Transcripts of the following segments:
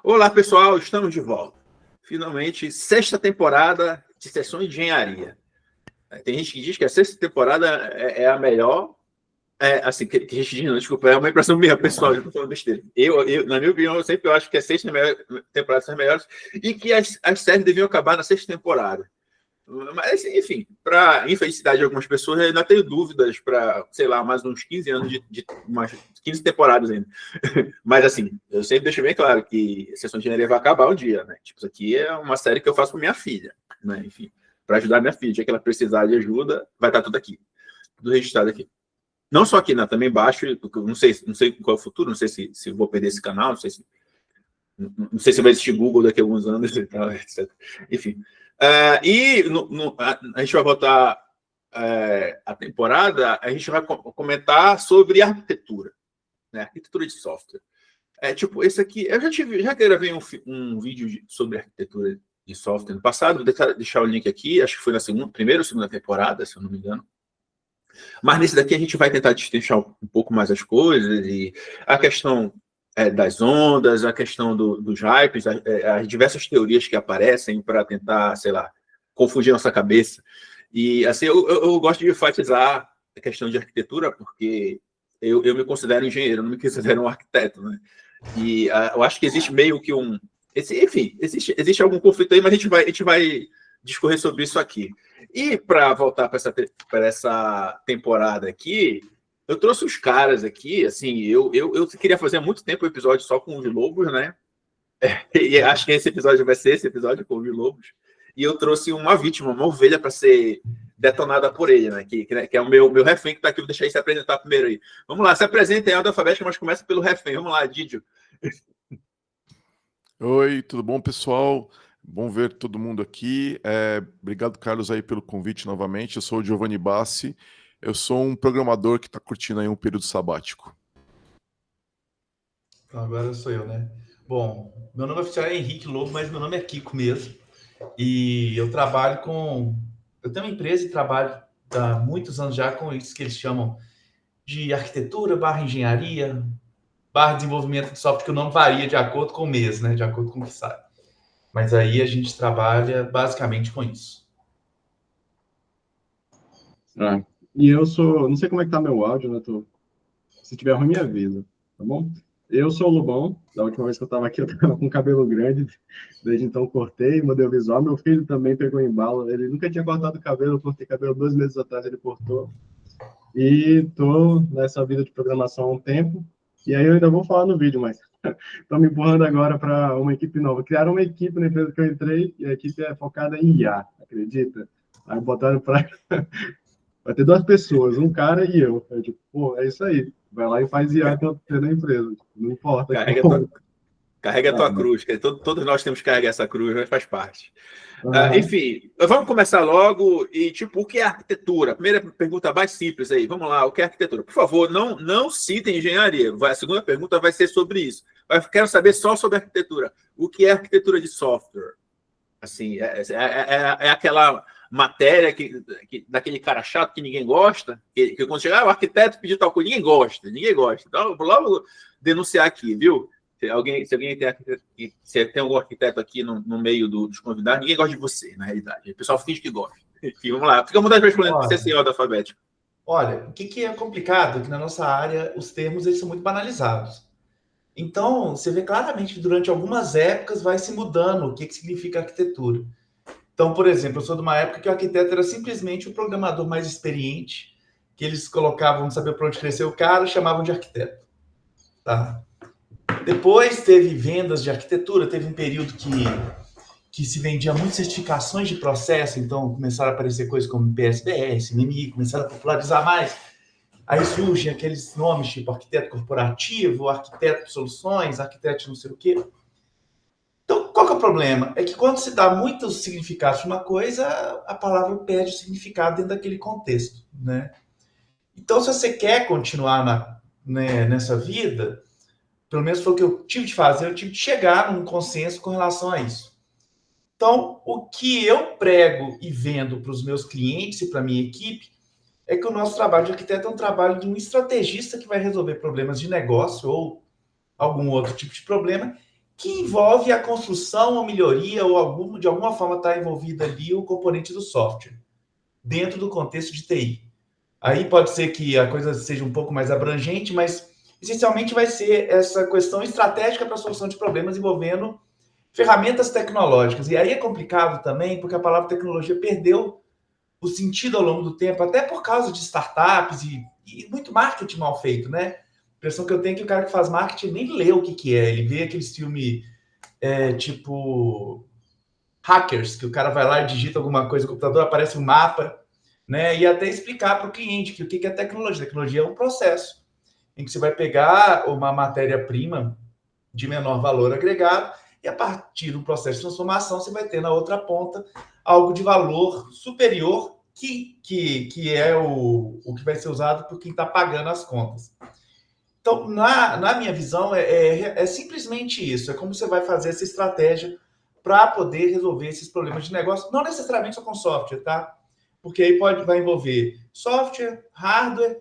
Olá, pessoal, estamos de volta. Finalmente, sexta temporada de Sessões de Engenharia. Tem gente que diz que a sexta temporada é a melhor. Assim, que a gente diz, não, desculpa, é uma impressão minha, pessoal, já estou falando besteira. Na minha opinião, eu sempre acho que a sexta temporada são as melhores e que as séries deviam acabar na sexta temporada. Mas, enfim, para infelicidade de algumas pessoas, eu ainda tenho dúvidas para, sei lá, mais uns 15 anos de umas 15 temporadas ainda. Mas, assim, eu sempre deixo bem claro que a Sessão de Engenharia vai acabar um dia, né? Tipo, isso aqui é uma série que eu faço para minha filha, né? Enfim, para ajudar minha filha, já que ela precisar de ajuda, vai estar tudo aqui, tudo registrado aqui. Não só aqui, né? Também baixo, porque eu não sei qual é o futuro, não sei se vou perder esse canal, não sei se vai existir Google daqui a alguns anos e tal, etc. Enfim. A gente vai voltar a temporada, a gente vai comentar sobre arquitetura, né? Arquitetura de software. Tipo, esse aqui, eu já gravei um vídeo sobre arquitetura de software no passado, vou deixar o link aqui, acho que foi na primeira ou segunda temporada, se eu não me engano. Mas nesse daqui a gente vai tentar destrinchar um pouco mais as coisas, e a questão das ondas, a questão dos hypes, as diversas teorias que aparecem para tentar, sei lá, confundir nossa cabeça. E, assim, eu gosto de enfatizar a questão de arquitetura, porque eu me considero engenheiro, não me considero um arquiteto, né? E eu acho que existe meio que enfim, existe algum conflito aí, mas a gente vai discorrer sobre isso aqui. E para voltar para essa temporada aqui, eu trouxe os caras aqui, assim, eu queria fazer há muito tempo um episódio só com os lobos, né? E acho que esse episódio vai ser esse episódio com os lobos. E eu trouxe uma vítima, uma ovelha, para ser detonada por ele, né? Que é o meu refém que está aqui. Vou deixar ele se apresentar primeiro aí. Vamos lá, se apresenta em ordem alfabética, mas começa pelo refém. Vamos lá, Didio. Oi, tudo bom, pessoal? Bom ver todo mundo aqui. Obrigado, Carlos, aí pelo convite novamente. Eu sou o Giovanni Bassi. Eu sou um programador que está curtindo aí um período sabático. Então, agora sou eu, né? Bom, meu nome oficial é Henrique Lobo, mas meu nome é Kiko mesmo. E eu trabalho com... Eu tenho uma empresa e trabalho há muitos anos já com isso que eles chamam de arquitetura / engenharia / desenvolvimento de software, que o nome varia de acordo com o mês, né? De acordo com o que sai. Mas aí a gente trabalha basicamente com isso. E eu sou... Não sei como é que tá meu áudio, né? Se tiver ruim, me avisa, tá bom? Eu sou o Lobão. Da última vez que eu estava aqui, eu estava com cabelo grande. Desde então, cortei, mudei o visual. Meu filho também pegou embalo. Ele nunca tinha cortado o cabelo. Eu cortei cabelo 2 meses atrás, ele cortou. E tô nessa vida de programação há um tempo. E aí eu ainda vou falar no vídeo, mas estão me empurrando agora para uma equipe nova. Criaram uma equipe na empresa que eu entrei, e a equipe é focada em IA, acredita? Aí botaram para... Vai ter 2 pessoas, um cara e eu. Eu tipo, pô, é isso aí. Vai lá e faz IA na empresa. Não importa. Carrega a tua cruz, que todos nós temos que carregar essa cruz, mas faz parte. Uhum. Enfim, vamos começar logo. E, tipo, o que é arquitetura? Primeira pergunta mais simples aí. Vamos lá, o que é arquitetura? Por favor, não citem engenharia. A segunda pergunta vai ser sobre isso. Quero saber só sobre arquitetura. O que é arquitetura de software? Assim, é aquela matéria daquele cara chato que ninguém gosta, que quando chegar, o arquiteto pediu tal coisa, ninguém gosta. Então, vou logo denunciar aqui, viu? Se tem algum arquiteto aqui no meio dos convidados, ninguém gosta de você, na realidade. O pessoal finge que gosta. Enfim, vamos lá. Fica à vontade de responder, porque você é senhor da alfabética. Olha, o que é complicado é que na nossa área os termos eles são muito banalizados. Então, você vê claramente que durante algumas épocas vai se mudando o que significa arquitetura. Então, por exemplo, eu sou de uma época que o arquiteto era simplesmente o programador mais experiente, que eles colocavam, não sabia para onde crescer o cara, chamavam de arquiteto. Tá? Depois teve vendas de arquitetura, teve um período que se vendia muitas certificações de processo, então começaram a aparecer coisas como PSBS, MMI, começaram a popularizar mais. Aí surgem aqueles nomes tipo arquiteto corporativo, arquiteto de soluções, arquiteto de não sei o quê. Então, qual que é o problema? É que quando se dá muitos significados de uma coisa, a palavra perde o significado dentro daquele contexto, né? Então, se você quer continuar nessa vida, pelo menos foi o que eu tive de fazer, eu tive de chegar num consenso com relação a isso. Então, o que eu prego e vendo para os meus clientes e para a minha equipe é que o nosso trabalho de arquiteto é um trabalho de um estrategista que vai resolver problemas de negócio ou algum outro tipo de problema que envolve a construção ou melhoria, ou de alguma forma está envolvido ali o componente do software, dentro do contexto de TI. Aí pode ser que a coisa seja um pouco mais abrangente, mas essencialmente vai ser essa questão estratégica para a solução de problemas envolvendo ferramentas tecnológicas. E aí é complicado também, porque a palavra tecnologia perdeu o sentido ao longo do tempo, até por causa de startups e muito marketing mal feito, né? A impressão que eu tenho é que o cara que faz marketing nem lê o que é. Ele vê aqueles filmes tipo hackers, que o cara vai lá e digita alguma coisa no computador, aparece um mapa, né? E até explicar para o cliente que o que é tecnologia. Tecnologia é um processo em que você vai pegar uma matéria-prima de menor valor agregado e a partir do processo de transformação você vai ter na outra ponta algo de valor superior que é o que vai ser usado por quem está pagando as contas. Então, na minha visão, é simplesmente isso. É como você vai fazer essa estratégia para poder resolver esses problemas de negócio, não necessariamente só com software, tá? Porque aí vai envolver software, hardware,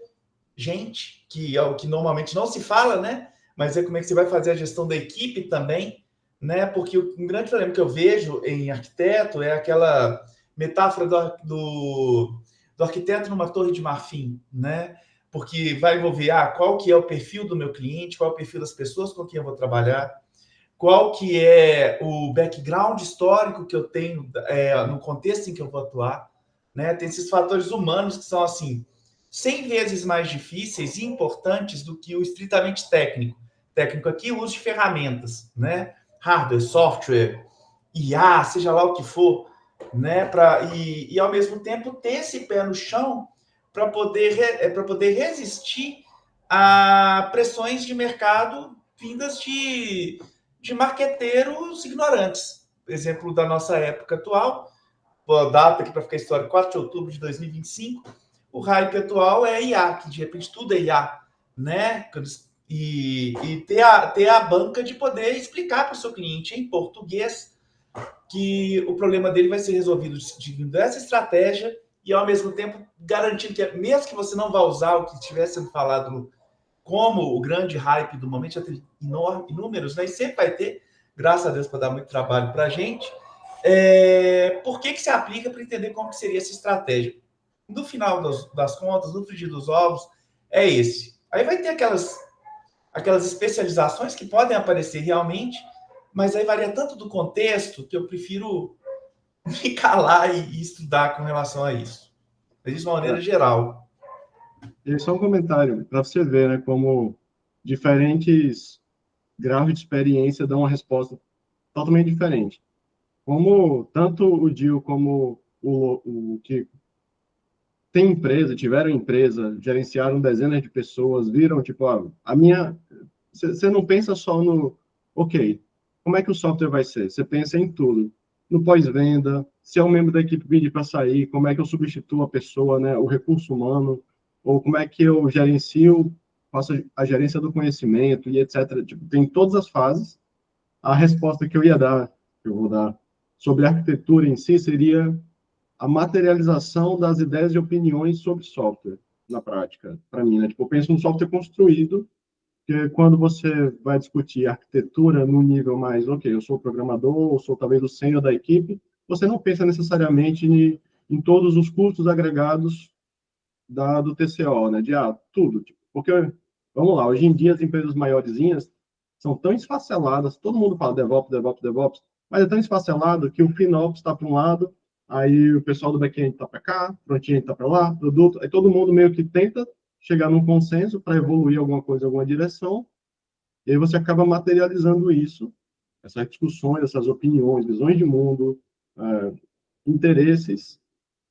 gente, que é o que normalmente não se fala, né? Mas é como é que você vai fazer a gestão da equipe também, né? Porque um grande problema que eu vejo em arquiteto é aquela metáfora do arquiteto numa torre de marfim, né? Porque vai envolver qual que é o perfil do meu cliente, qual é o perfil das pessoas com quem eu vou trabalhar, qual que é o background histórico que eu tenho no contexto em que eu vou atuar, né? Tem esses fatores humanos que são, assim, 100 vezes mais difíceis e importantes do que o estritamente técnico. Técnico aqui, o uso de ferramentas, né? Hardware, software, IA, seja lá o que for, né? E ao mesmo tempo ter esse pé no chão para poder resistir a pressões de mercado vindas de marqueteiros ignorantes. Exemplo da nossa época atual, a data aqui para ficar histórico, 4 de outubro de 2025, o hype atual é IA, que de repente tudo é IA, né? E ter a banca de poder explicar para o seu cliente em português que o problema dele vai ser resolvido seguindo essa estratégia e, ao mesmo tempo, garantindo que, mesmo que você não vá usar o que estiver sendo falado como o grande hype do momento, já tem inúmeros, né? E sempre vai ter, graças a Deus, para dar muito trabalho para a gente. Por que se aplica para entender como que seria essa estratégia? No final das contas, no frigir dos ovos, é esse. Aí vai ter aquelas especializações que podem aparecer realmente, mas aí varia tanto do contexto que eu prefiro me calar e estudar com relação a isso. Mas de uma maneira geral. E só um comentário, para você ver, né, como diferentes graus de experiência dão uma resposta totalmente diferente. Como tanto o Dio como o Kiko tem empresa, tiveram empresa, gerenciaram dezenas de pessoas, viram, tipo, a minha... Você não pensa só no, ok, como é que o software vai ser? Você pensa em tudo. No pós-venda, se é um membro da equipe pedir para sair, como é que eu substituo a pessoa, né, o recurso humano, ou como é que eu gerencio, faço a gerência do conhecimento e etc. Tipo, tem todas as fases. A resposta que eu vou dar sobre a arquitetura em si seria a materialização das ideias e opiniões sobre software na prática, para mim, né? Tipo, eu penso no software construído, que quando você vai discutir arquitetura no nível mais, ok, eu sou programador, eu sou talvez o sênior da equipe, você não pensa necessariamente em todos os custos agregados do TCO, né? De tudo. Tipo, porque, vamos lá, hoje em dia as empresas maiorzinhas são tão esfaceladas, todo mundo fala DevOps, DevOps, DevOps, mas é tão esfacelado que o FinOps está para um lado, aí o pessoal do back-end está para cá, front-end está para lá, produto, aí todo mundo meio que tenta chegar num consenso para evoluir alguma coisa, alguma direção, e aí você acaba materializando isso, essas discussões, essas opiniões, visões de mundo, interesses,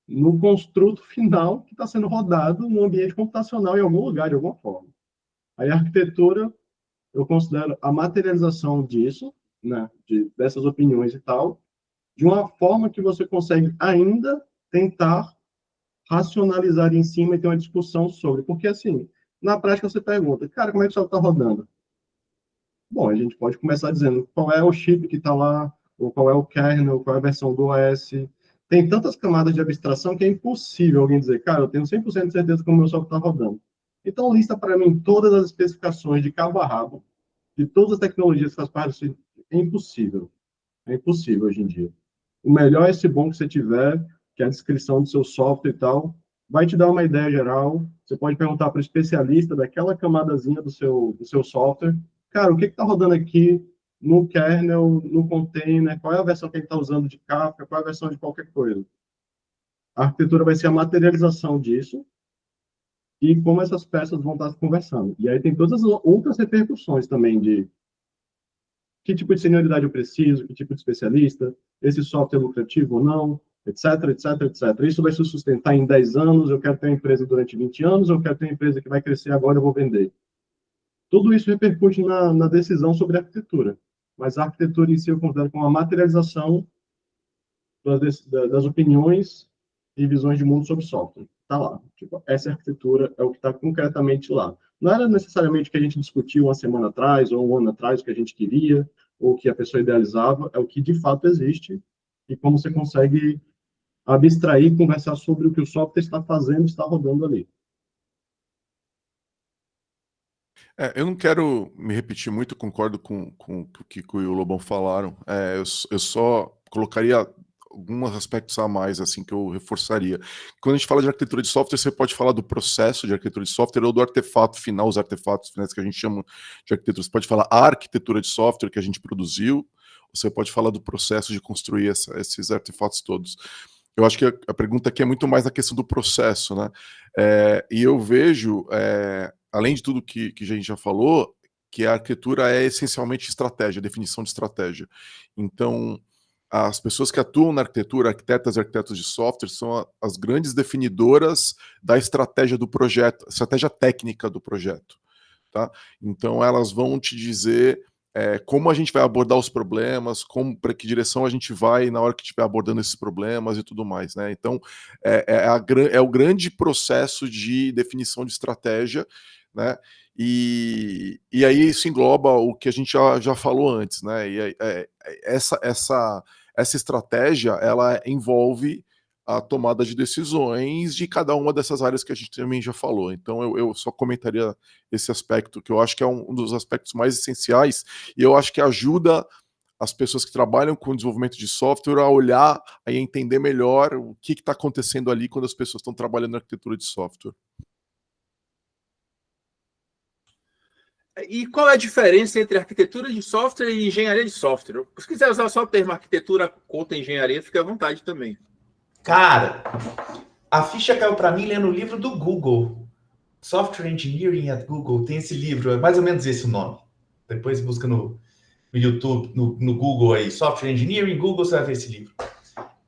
no construto final que está sendo rodado no ambiente computacional em algum lugar, de alguma forma. Aí a arquitetura, eu considero a materialização disso, né, dessas opiniões e tal, de uma forma que você consegue ainda tentar racionalizar em cima e ter uma discussão sobre. Porque, assim, na prática você pergunta, cara, como é que o software está rodando? Bom, a gente pode começar dizendo qual é o chip que está lá, ou qual é o kernel, qual é a versão do OS. Tem tantas camadas de abstração que é impossível alguém dizer, cara, eu tenho 100% de certeza que o meu software está rodando. Então, lista para mim todas as especificações de cabo a rabo, de todas as tecnologias que fazem parte é impossível. É impossível hoje em dia. O melhor é esse bom que você tiver, que é a descrição do seu software e tal, vai te dar uma ideia geral. Você pode perguntar para o especialista daquela camadazinha do seu software, cara, o que está rodando aqui no kernel, no container, qual é a versão que a gente está usando de Kafka, qual é a versão de qualquer coisa. A arquitetura vai ser a materialização disso e como essas peças vão estar conversando. E aí tem todas as outras repercussões também de que tipo de senioridade eu preciso, que tipo de especialista, esse software é lucrativo ou não, etc, etc, etc. Isso vai se sustentar em 10 anos, eu quero ter uma empresa durante 20 anos, eu quero ter uma empresa que vai crescer agora, eu vou vender. Tudo isso repercute na decisão sobre a arquitetura. Mas a arquitetura em si eu considero como uma materialização das opiniões e visões de mundo sobre software. Está lá. Tipo, essa arquitetura é o que está concretamente lá. Não era necessariamente o que a gente discutiu uma semana atrás, ou um ano atrás, o que a gente queria, ou o que a pessoa idealizava, é o que de fato existe, e como você consegue abstrair e conversar sobre o que o software está fazendo, está rodando ali. Eu não quero me repetir muito, concordo com o Kiko e o Lobão falaram. Eu só colocaria alguns aspectos a mais, assim, que eu reforçaria. Quando a gente fala de arquitetura de software, você pode falar do processo de arquitetura de software ou do artefato final, os artefatos finais que a gente chama de arquitetura. Você pode falar a arquitetura de software que a gente produziu, você pode falar do processo de construir esses artefatos todos. Eu acho que a pergunta aqui é muito mais na questão do processo, né? E eu vejo, além de tudo que a gente já falou, que a arquitetura é essencialmente estratégia, definição de estratégia. Então, as pessoas que atuam na arquitetura, arquitetas e arquitetos de software, são as grandes definidoras da estratégia do projeto, estratégia técnica do projeto. Tá? Então, elas vão te dizer como a gente vai abordar os problemas, para que direção a gente vai na hora que estiver abordando esses problemas e tudo mais. Né? Então, é o grande processo de definição de estratégia, né? E aí isso engloba o que a gente já falou antes, né? E essa estratégia, ela envolve a tomada de decisões de cada uma dessas áreas que a gente também já falou. Então eu só comentaria esse aspecto, que eu acho que é um dos aspectos mais essenciais, e eu acho que ajuda as pessoas que trabalham com desenvolvimento de software a olhar e entender melhor o que está acontecendo ali quando as pessoas estão trabalhando na arquitetura de software. E qual é a diferença entre arquitetura de software e engenharia de software? Se quiser usar só o termo arquitetura contra engenharia, fica à vontade também. Cara, a ficha caiu para mim lendo o livro do Google. Software Engineering at Google. Tem esse livro, é mais ou menos esse o nome. Depois busca no YouTube, no Google aí. Software Engineering, Google, você vai ver esse livro.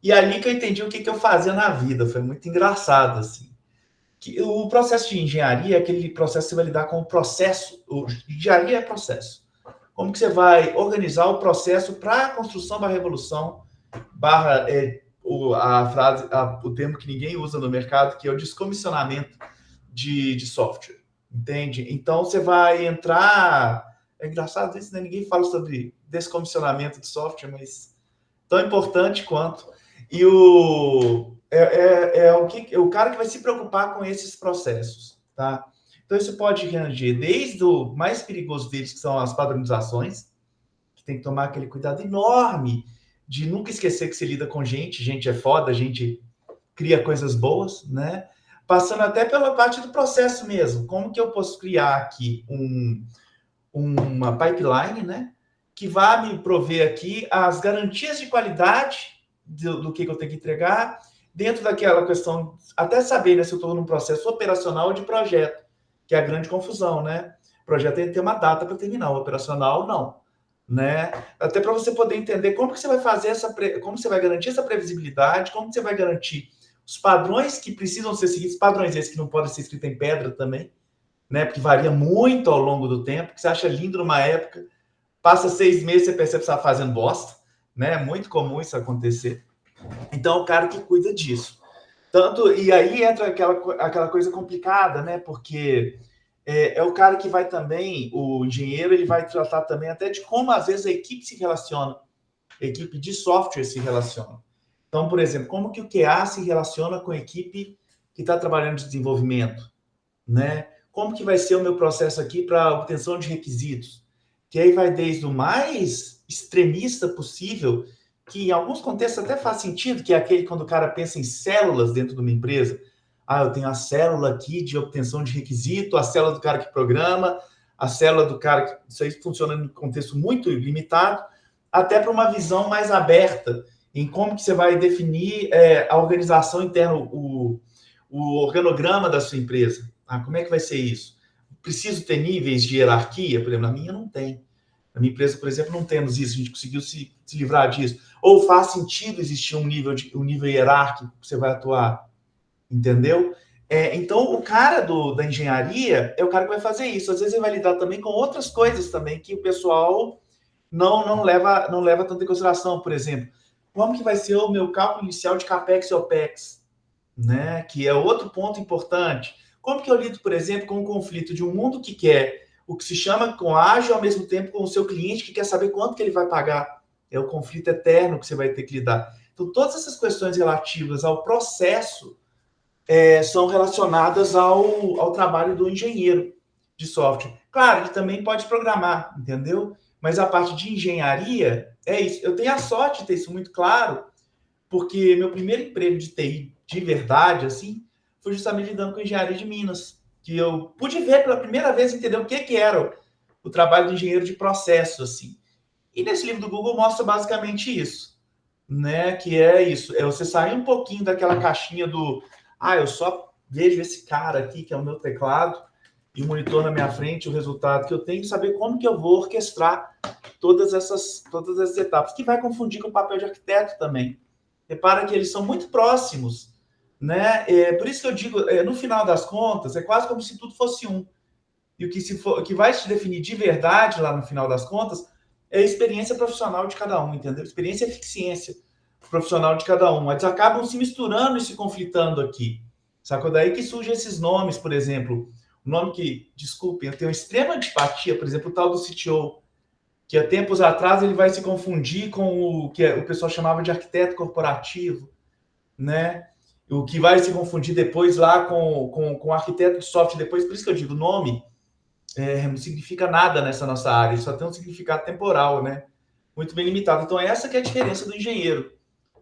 E ali que eu entendi o que eu fazia na vida. Foi muito engraçado, assim. O processo de engenharia é aquele processo que você vai lidar com o processo. Engenharia é processo. Como que você vai organizar o processo para a construção da revolução, o termo que ninguém usa no mercado, que é o descomissionamento de software, entende? Então, você vai entrar... É engraçado isso, né? Ninguém fala sobre descomissionamento de software, mas tão importante quanto. E o cara que vai se preocupar com esses processos, tá? Então, isso pode ranger desde o mais perigoso deles, que são as padronizações, que tem que tomar aquele cuidado enorme de nunca esquecer que você lida com gente é foda, a gente cria coisas boas, né? Passando até pela parte do processo mesmo. Como que eu posso criar aqui uma pipeline, né? Que vá me prover aqui as garantias de qualidade do que eu tenho que entregar, dentro daquela questão, até saber, né, se eu estou num processo operacional ou de projeto, que é a grande confusão, né? O projeto tem que ter uma data para terminar, o operacional não, né? Até para você poder entender como que você vai fazer como você vai garantir essa previsibilidade, como que você vai garantir os padrões que precisam ser seguidos, padrões esses que não podem ser escritos em pedra também, né? Porque varia muito ao longo do tempo, que você acha lindo numa época, passa 6 meses, você percebe que você está fazendo bosta, né? É muito comum isso acontecer. Então, o cara que cuida disso. E aí entra aquela coisa complicada, né? Porque é o cara que vai também, o engenheiro, ele vai tratar também até de como, às vezes, a equipe se relaciona, a equipe de software se relaciona. Então, por exemplo, como que o QA se relaciona com a equipe que está trabalhando de desenvolvimento, né? Como que vai ser o meu processo aqui para obtenção de requisitos? que aí vai desde o mais extremista possível, que em alguns contextos até faz sentido, que é aquele quando o cara pensa em células dentro de uma empresa. Ah, eu tenho a célula aqui de obtenção de requisito, a célula do cara que programa, a célula do cara que... Isso aí funciona em um contexto muito limitado, até para uma visão mais aberta, em como que você vai definir a organização interna, o organograma da sua empresa. Ah, como é que vai ser isso? Preciso ter níveis de hierarquia? Por exemplo, na minha não tem. Na minha empresa, por exemplo, não temos isso, a gente conseguiu se livrar disso. Ou faz sentido existir um nível hierárquico que você vai atuar, entendeu? Então, o cara da engenharia é o cara que vai fazer isso. Às vezes ele vai lidar também com outras coisas também que o pessoal não leva tanto em consideração. Por exemplo, como que vai ser o meu cálculo inicial de CAPEX e OPEX? Né? Que é outro ponto importante. Como que eu lido, por exemplo, com o conflito de um mundo que quer o que se chama com ágil, ao mesmo tempo com o seu cliente que quer saber quanto que ele vai pagar? É o conflito eterno que você vai ter que lidar. Então, todas essas questões relativas ao processo são relacionadas ao trabalho do engenheiro de software. Claro, ele também pode programar, entendeu? Mas a parte de engenharia é isso. Eu tenho a sorte de ter isso muito claro, porque meu primeiro emprego de TI, de verdade, assim, foi justamente lidando com engenharia de Minas, que eu pude ver pela primeira vez, entender o que era o trabalho de engenheiro de processo, assim. E nesse livro do Google mostra basicamente isso, né? Que é isso, é você sair um pouquinho daquela caixinha do eu só vejo esse cara aqui, que é o meu teclado, e o monitor na minha frente, o resultado que eu tenho, e saber como que eu vou orquestrar todas essas etapas, que vai confundir com o papel de arquiteto também. Repara que eles são muito próximos, né? Por isso que eu digo, no final das contas, é quase como se tudo fosse um. E o que vai te definir de verdade lá no final das contas é a experiência profissional de cada um, entendeu? Experiência e eficiência profissional de cada um. Eles acabam se misturando e se conflitando aqui. Sacou? Daí que surgem esses nomes, por exemplo, o nome que, desculpem, eu tenho extrema antipatia, por exemplo, o tal do CTO, que há tempos atrás ele vai se confundir com o que o pessoal chamava de arquiteto corporativo, né? O que vai se confundir depois lá com arquiteto de software depois, por isso que eu digo, o nome não significa nada nessa nossa área, ele só tem um significado temporal, né? Muito bem limitado. Então, essa que é a diferença do engenheiro,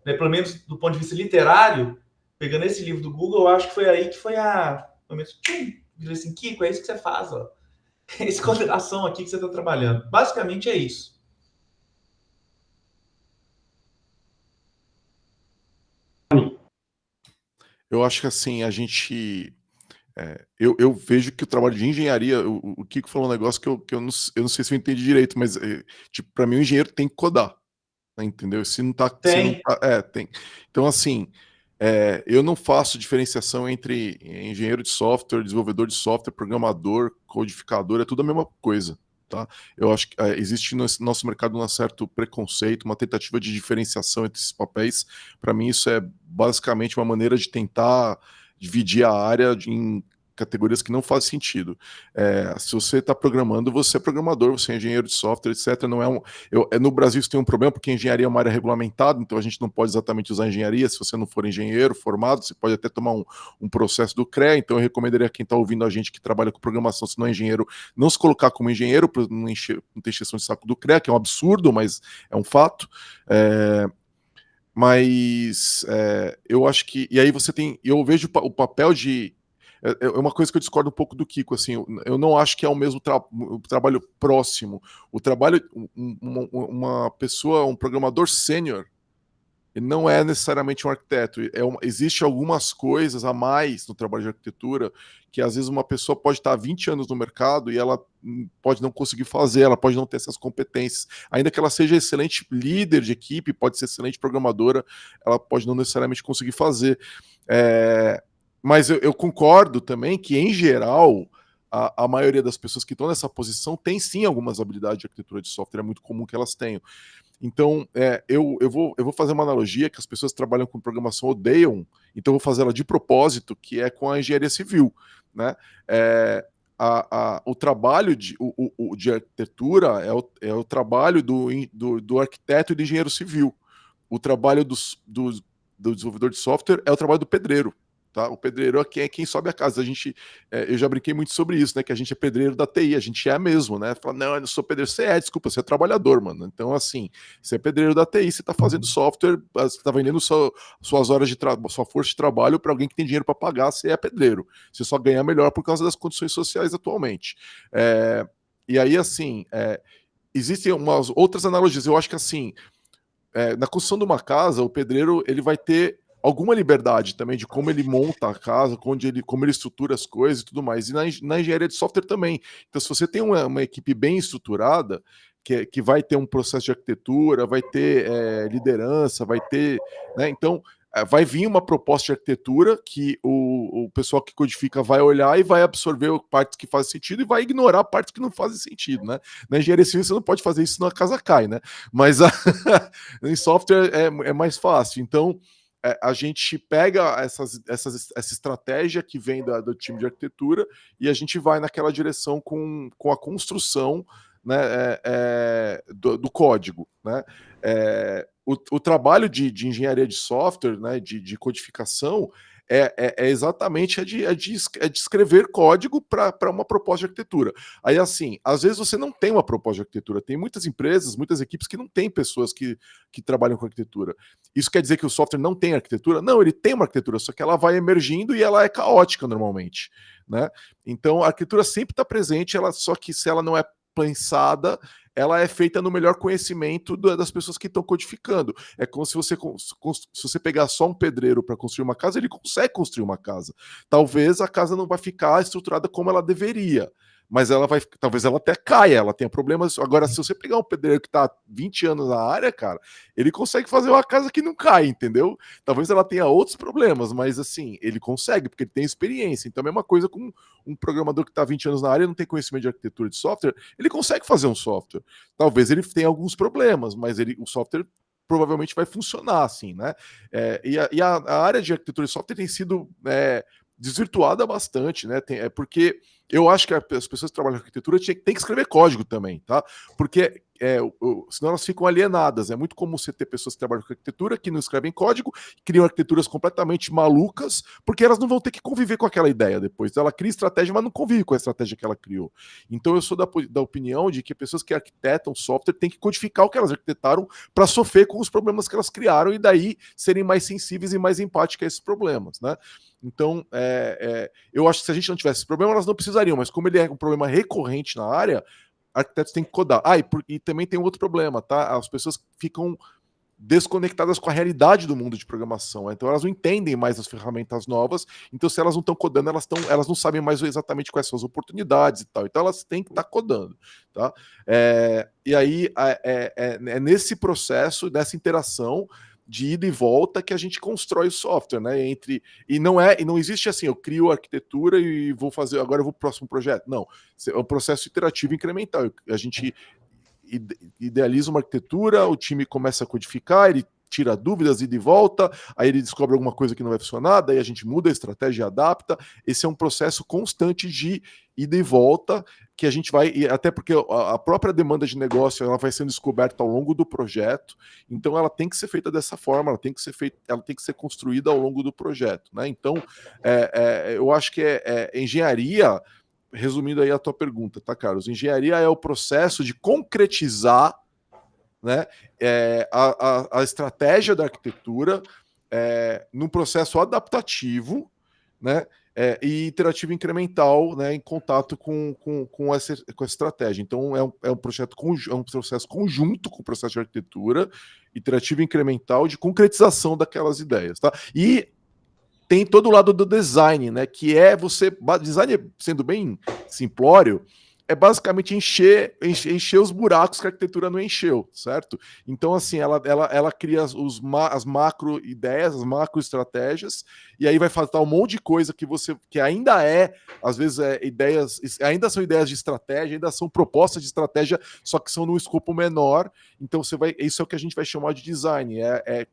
né? Pelo menos do ponto de vista literário, pegando esse livro do Google, eu acho que foi aí que foi pelo menos, assim, Kiko, é isso que você faz, ó. Essa coordenação aqui que você está trabalhando. Basicamente é isso. Eu acho que assim, a gente. Eu vejo que o trabalho de engenharia, o Kiko falou um negócio que eu não sei se eu entendi direito, mas tipo, para mim o engenheiro tem que codar, né, entendeu? Se não tá, tem. Então, assim, eu não faço diferenciação entre engenheiro de software, desenvolvedor de software, programador, codificador, é tudo a mesma coisa. Tá? Eu acho que existe no nosso mercado um certo preconceito, uma tentativa de diferenciação entre esses papéis. Para mim, isso é basicamente uma maneira de tentar dividir a área em categorias que não fazem sentido. Se você está programando, você é programador, você é engenheiro de software, etc. Não é no Brasil isso tem um problema, porque engenharia é uma área regulamentada, então a gente não pode exatamente usar engenharia se você não for engenheiro formado, você pode até tomar um processo do CREA, então eu recomendaria a quem está ouvindo a gente que trabalha com programação, se não é engenheiro, não se colocar como engenheiro, para não ter exceção de saco do CREA, que é um absurdo, mas é um fato. Mas eu acho que. E aí você tem. Eu vejo o papel de. É uma coisa que eu discordo um pouco do Kiko, assim, eu não acho que é o mesmo trabalho próximo. O trabalho, uma pessoa, um programador sênior, ele não é necessariamente um arquiteto. Existe algumas coisas a mais no trabalho de arquitetura que às vezes uma pessoa pode estar há 20 anos no mercado e ela pode não conseguir fazer, ela pode não ter essas competências. Ainda que ela seja excelente líder de equipe, pode ser excelente programadora, ela pode não necessariamente conseguir fazer. Mas eu concordo também que, em geral, a maioria das pessoas que estão nessa posição tem sim algumas habilidades de arquitetura de software, é muito comum que elas tenham. Então, eu vou fazer uma analogia que as pessoas que trabalham com programação odeiam, então eu vou fazer ela de propósito, que é com a engenharia civil, né? O trabalho de arquitetura é o trabalho do arquiteto e do engenheiro civil. O trabalho do desenvolvedor de software é o trabalho do pedreiro. tá? O pedreiro é quem sobe a casa. Eu já brinquei muito sobre isso, né? Que a gente é pedreiro da TI, a gente é mesmo, né? Fala, não, eu não sou pedreiro, desculpa, você é trabalhador, mano. Então, assim, você é pedreiro da TI, você tá fazendo software, você tá vendendo suas horas de sua força de trabalho para alguém que tem dinheiro para pagar, você é pedreiro. Você só ganha melhor por causa das condições sociais atualmente. E aí, assim, existem umas outras analogias. Eu acho que, assim, na construção de uma casa, o pedreiro ele vai ter alguma liberdade também de como ele monta a casa, como ele estrutura as coisas e tudo mais. E na engenharia de software também. Então, se você tem uma equipe bem estruturada, que vai ter um processo de arquitetura, vai ter liderança, vai ter, né? Então, vai vir uma proposta de arquitetura que o pessoal que codifica vai olhar e vai absorver partes que fazem sentido e vai ignorar partes que não fazem sentido, né? Na engenharia civil você não pode fazer isso, senão a casa cai, né? Mas em software é mais fácil. Então, a gente pega essa estratégia que vem do time de arquitetura e a gente vai naquela direção com a construção, né, do código, né? O trabalho de engenharia de software, né, de codificação, é exatamente de escrever código para uma proposta de arquitetura. Aí, assim, às vezes você não tem uma proposta de arquitetura. Tem muitas empresas, muitas equipes que não têm pessoas que trabalham com arquitetura. Isso quer dizer que o software não tem arquitetura? Não, ele tem uma arquitetura, só que ela vai emergindo e ela é caótica normalmente, né? Então, a arquitetura sempre está presente, só que se ela não é pensada, ela é feita no melhor conhecimento das pessoas que estão codificando. É como se você pegar só um pedreiro para construir uma casa, ele consegue construir uma casa. Talvez a casa não vai ficar estruturada como ela deveria, mas talvez ela até caia, ela tenha problemas. Agora, se você pegar um pedreiro que está há 20 anos na área, cara, ele consegue fazer uma casa que não cai, entendeu? Talvez ela tenha outros problemas, mas assim, ele consegue, porque ele tem experiência. Então, a mesma coisa com um programador que está há 20 anos na área e não tem conhecimento de arquitetura de software, ele consegue fazer um software. Talvez ele tenha alguns problemas, mas o software provavelmente vai funcionar assim, né? E a área de arquitetura de software tem sido desvirtuada bastante, né? Porque eu acho que as pessoas que trabalham em arquitetura têm que escrever código também, tá? Porque senão elas ficam alienadas. É muito comum você ter pessoas que trabalham com arquitetura que não escrevem código, criam arquiteturas completamente malucas, porque elas não vão ter que conviver com aquela ideia depois. Ela cria estratégia, mas não convive com a estratégia que ela criou. Então eu sou da opinião de que pessoas que arquitetam software têm que codificar o que elas arquitetaram para sofrer com os problemas que elas criaram e daí serem mais sensíveis e mais empáticas a esses problemas, né? Então, eu acho que se a gente não tivesse esse problema, elas não precisariam, mas como ele é um problema recorrente na área, arquitetos têm que codar. E também tem outro problema, tá? As pessoas ficam desconectadas com a realidade do mundo de programação, então elas não entendem mais as ferramentas novas, então se elas não estão codando, elas não sabem mais exatamente quais são as oportunidades e tal, então elas têm que estar codando, tá? E aí é nesse processo, nessa interação de ida e volta que a gente constrói o software, né? E não existe assim, eu crio a arquitetura e agora eu vou pro próximo projeto. Não, é um processo iterativo incremental. A gente idealiza uma arquitetura, o time começa a codificar, ele tira dúvidas, ida e volta, aí ele descobre alguma coisa que não vai funcionar, daí a gente muda a estratégia e adapta. Esse é um processo constante de ida e volta, que a gente vai, até porque a própria demanda de negócio ela vai sendo descoberta ao longo do projeto, então ela tem que ser feita dessa forma, ela tem que ser construída ao longo do projeto, né? Então, eu acho que engenharia, resumindo aí a tua pergunta, tá, Carlos? Engenharia é o processo de concretizar, né, a estratégia da arquitetura num processo adaptativo, né, e interativo incremental, né, em contato com essa estratégia. Então, é um processo conjunto com o processo de arquitetura, interativo incremental, de concretização daquelas ideias, tá? E tem todo o lado do design, né, que design, sendo bem simplório, é basicamente encher os buracos que a arquitetura não encheu, certo? Então, assim, ela cria as macro ideias, as macro estratégias, e aí vai faltar um monte de coisa que ainda às vezes, ainda são ideias de estratégia, ainda são propostas de estratégia, só que são num escopo menor. Então, isso é o que a gente vai chamar de design,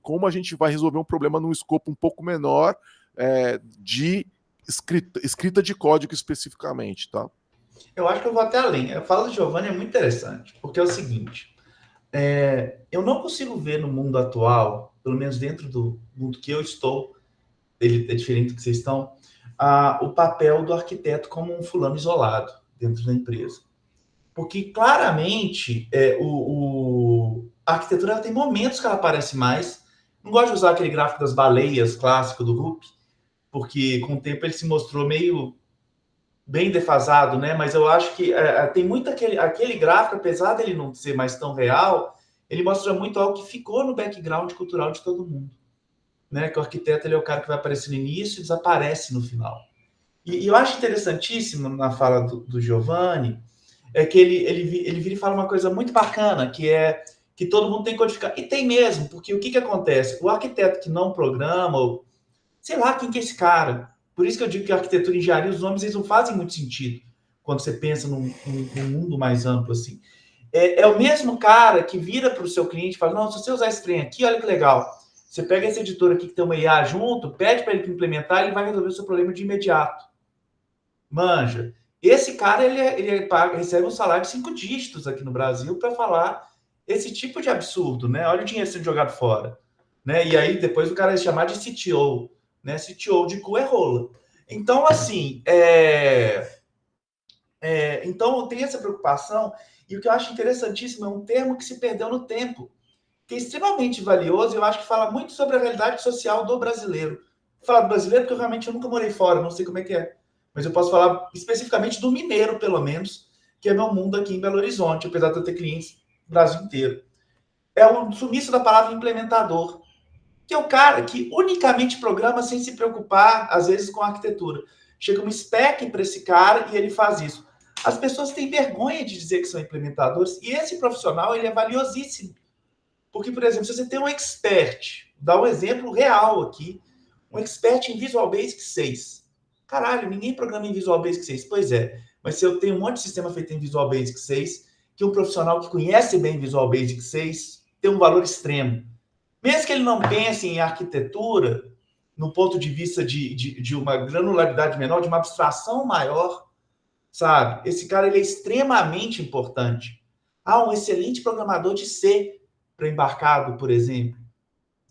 como a gente vai resolver um problema num escopo um pouco menor de escrita de código especificamente, tá? Eu acho que eu vou até além. A fala do Giovanni é muito interessante, porque é o seguinte, eu não consigo ver no mundo atual, pelo menos dentro do mundo que eu estou, ele é diferente do que vocês estão, o papel do arquiteto como um fulano isolado dentro da empresa. Porque, claramente, a arquitetura ela tem momentos que ela aparece mais. Não gosto de usar aquele gráfico das baleias clássico do Rupp, porque com o tempo ele se mostrou meio bem defasado, né? Mas eu acho que tem muito aquele gráfico, apesar dele não ser mais tão real, ele mostra muito algo que ficou no background cultural de todo mundo, né? Que o arquiteto ele é o cara que vai aparecer no início e desaparece no final. E eu acho interessantíssimo na fala do Giovanni é que ele vira e fala uma coisa muito bacana, que é que todo mundo tem que codificar. E tem mesmo, porque o que acontece? O arquiteto que não programa, ou, sei lá, quem que é esse cara? Por isso que eu digo que a arquitetura e engenharia, os nomes eles não fazem muito sentido quando você pensa num mundo mais amplo assim. É o mesmo cara que vira para o seu cliente e fala, não, se você usar esse trem aqui, olha que legal. Você pega esse editor aqui que tem uma IA junto, pede para ele implementar, ele vai resolver o seu problema de imediato. Manja. Esse cara, ele recebe um salário de 5 dígitos aqui no Brasil para falar esse tipo de absurdo, né? Olha o dinheiro sendo jogado fora. Né? E aí, depois o cara é chamar de CTO. Né? CTO de cu é rola. Então, assim, então tem essa preocupação. E o que eu acho interessantíssimo é um termo que se perdeu no tempo, que é extremamente valioso e eu acho que fala muito sobre a realidade social do brasileiro. Vou falar do brasileiro porque eu nunca morei fora, não sei como é que é. Mas eu posso falar especificamente do mineiro, pelo menos, que é meu mundo aqui em Belo Horizonte, apesar de eu ter clientes no Brasil inteiro. É o sumiço da palavra implementador, que é o cara que unicamente programa sem se preocupar, às vezes, com a arquitetura. Chega um spec para esse cara e ele faz isso. As pessoas têm vergonha de dizer que são implementadores e esse profissional ele é valiosíssimo. Porque, por exemplo, se você tem um expert, dá um exemplo real aqui, um expert em Visual Basic 6. Caralho, ninguém programa em Visual Basic 6. Pois é, mas se eu tenho um monte de sistema feito em Visual Basic 6, que um profissional que conhece bem Visual Basic 6 tem um valor extremo. Mesmo que ele não pense em arquitetura, no ponto de vista de uma granularidade menor, de uma abstração maior, sabe? Esse cara ele é extremamente importante. Um excelente programador de C para embarcado, por exemplo.